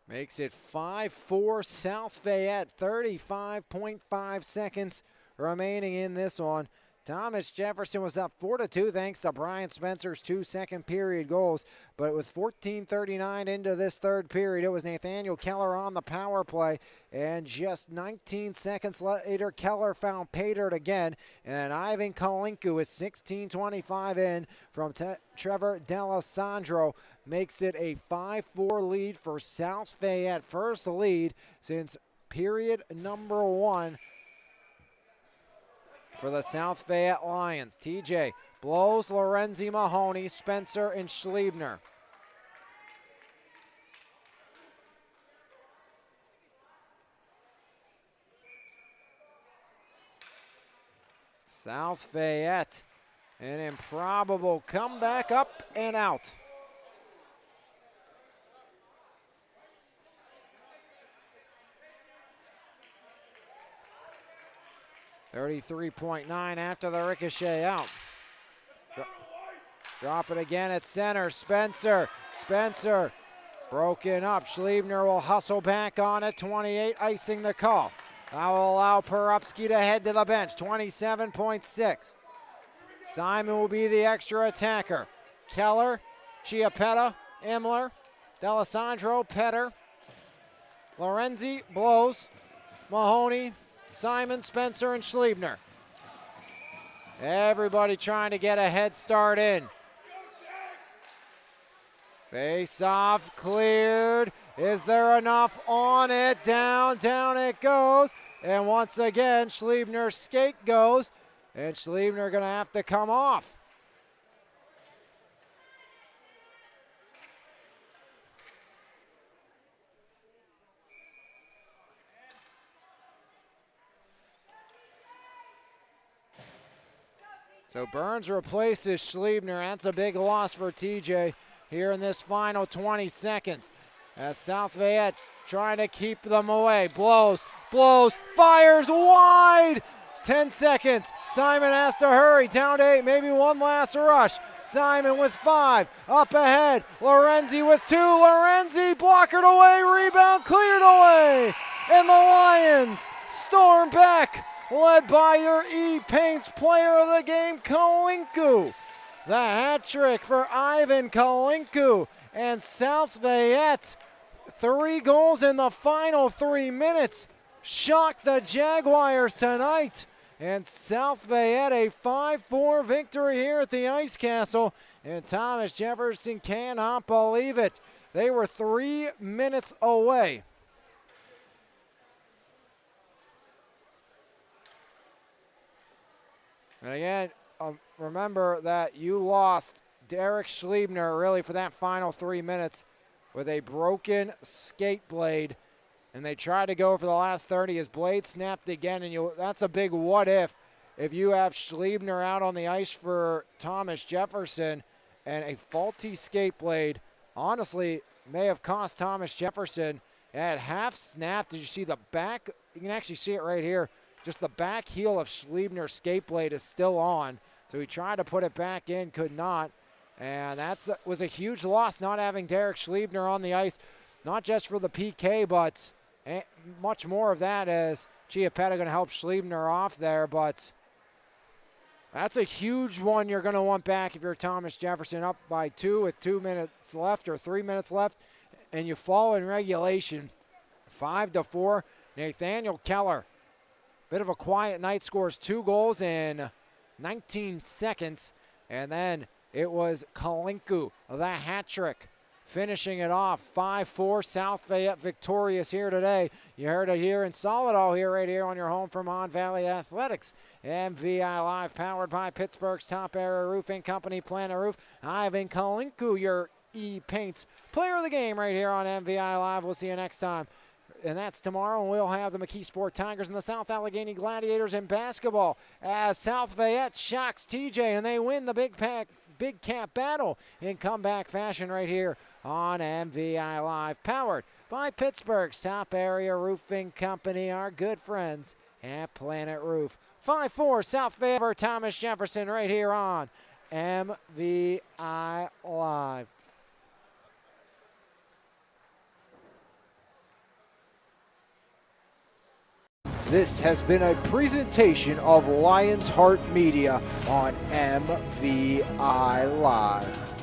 Makes it 5-4 South Fayette, 35.5 seconds remaining in this one. Thomas Jefferson was up 4-2 thanks to Brian Spencer's 2 second period goals. But with 14:39 into this third period, it was Nathaniel Keller on the power play. And just 19 seconds later, Keller found Pater again. And Ivan Kalinku with 16:25 in from Trevor D'Alessandro makes it a 5-4 lead for South Fayette. First lead since period number 1. For the South Fayette Lions. TJ Blows, Lorenzi, Mahoney, Spencer, and Schliebner. South Fayette, an improbable comeback, up and out. .39 after the ricochet out. Drop it again at center. Spencer broken up. Schliebner will hustle back on it. 28 icing the call. That will allow Porupski to head to the bench. 27.6. Simon will be the extra attacker. Keller, Chiappetta, Imler, D'Alessandro, Petter, Lorenzi, Blows, Mahoney, Simon, Spencer, and Schliebner. Everybody trying to get a head start in. Face-off cleared. Is there enough on it? Down it goes. And once again, Schliebner's skate goes. And Schliebner going to have to come off. So Burns replaces Schliebner. That's a big loss for TJ here in this final 20 seconds. As South Fayette trying to keep them away. Blows, fires wide. 10 seconds. Simon has to hurry. Down to 8, maybe one last rush. Simon with 5. Up ahead. Lorenzi with 2. Lorenzi blockered away. Rebound cleared away. And the Lions storm back, led by your E-Paints player of the game, Kalinku. The hat trick for Ivan Kalinku. And South Fayette, 3 goals in the final 3 minutes. Shocked the Jaguars tonight. And South Fayette a 5-4 victory here at the Ice Castle. And Thomas Jefferson cannot believe it. They were 3 minutes away. And again, remember that you lost Derek Schliebner really for that final 3 minutes with a broken skate blade. And they tried to go for the last 30. His blade snapped again, and that's a big what if you have Schliebner out on the ice for Thomas Jefferson, and a faulty skate blade honestly may have cost Thomas Jefferson. It had half snapped. Did you see the back? You can actually see it right here. Just the back heel of Schliebner's skate blade is still on. So he tried to put it back in, could not. And that was a huge loss not having Derek Schliebner on the ice, not just for the PK, but much more of that as Chiappetta going to help Schliebner off there. But that's a huge one you're going to want back if you're Thomas Jefferson, up by 2 with 2 minutes left or 3 minutes left, and you fall in regulation 5-4. Nathaniel Keller, bit of a quiet night, scores 2 goals in 19 seconds. And then it was Kalinku, the hat trick, finishing it off. 5-4, South Fayette victorious here today. You heard it here in Solidol here, right here on your home for Mon Valley Athletics. MVI Live, powered by Pittsburgh's top area roofing company, Planet Roof. Ivan Kalinku, your E-Paints player of the game right here on MVI Live. We'll see you next time. And that's tomorrow, and we'll have the McKee Sport Tigers and the South Allegheny Gladiators in basketball as South Fayette shocks TJ, and they win the Big Cat battle in comeback fashion right here on MVI Live, powered by Pittsburgh's top area roofing company, our good friends at Planet Roof. 5-4 South Fayette for Thomas Jefferson right here on MVI Live. This has been a presentation of Lions Heart Media on MVI Live.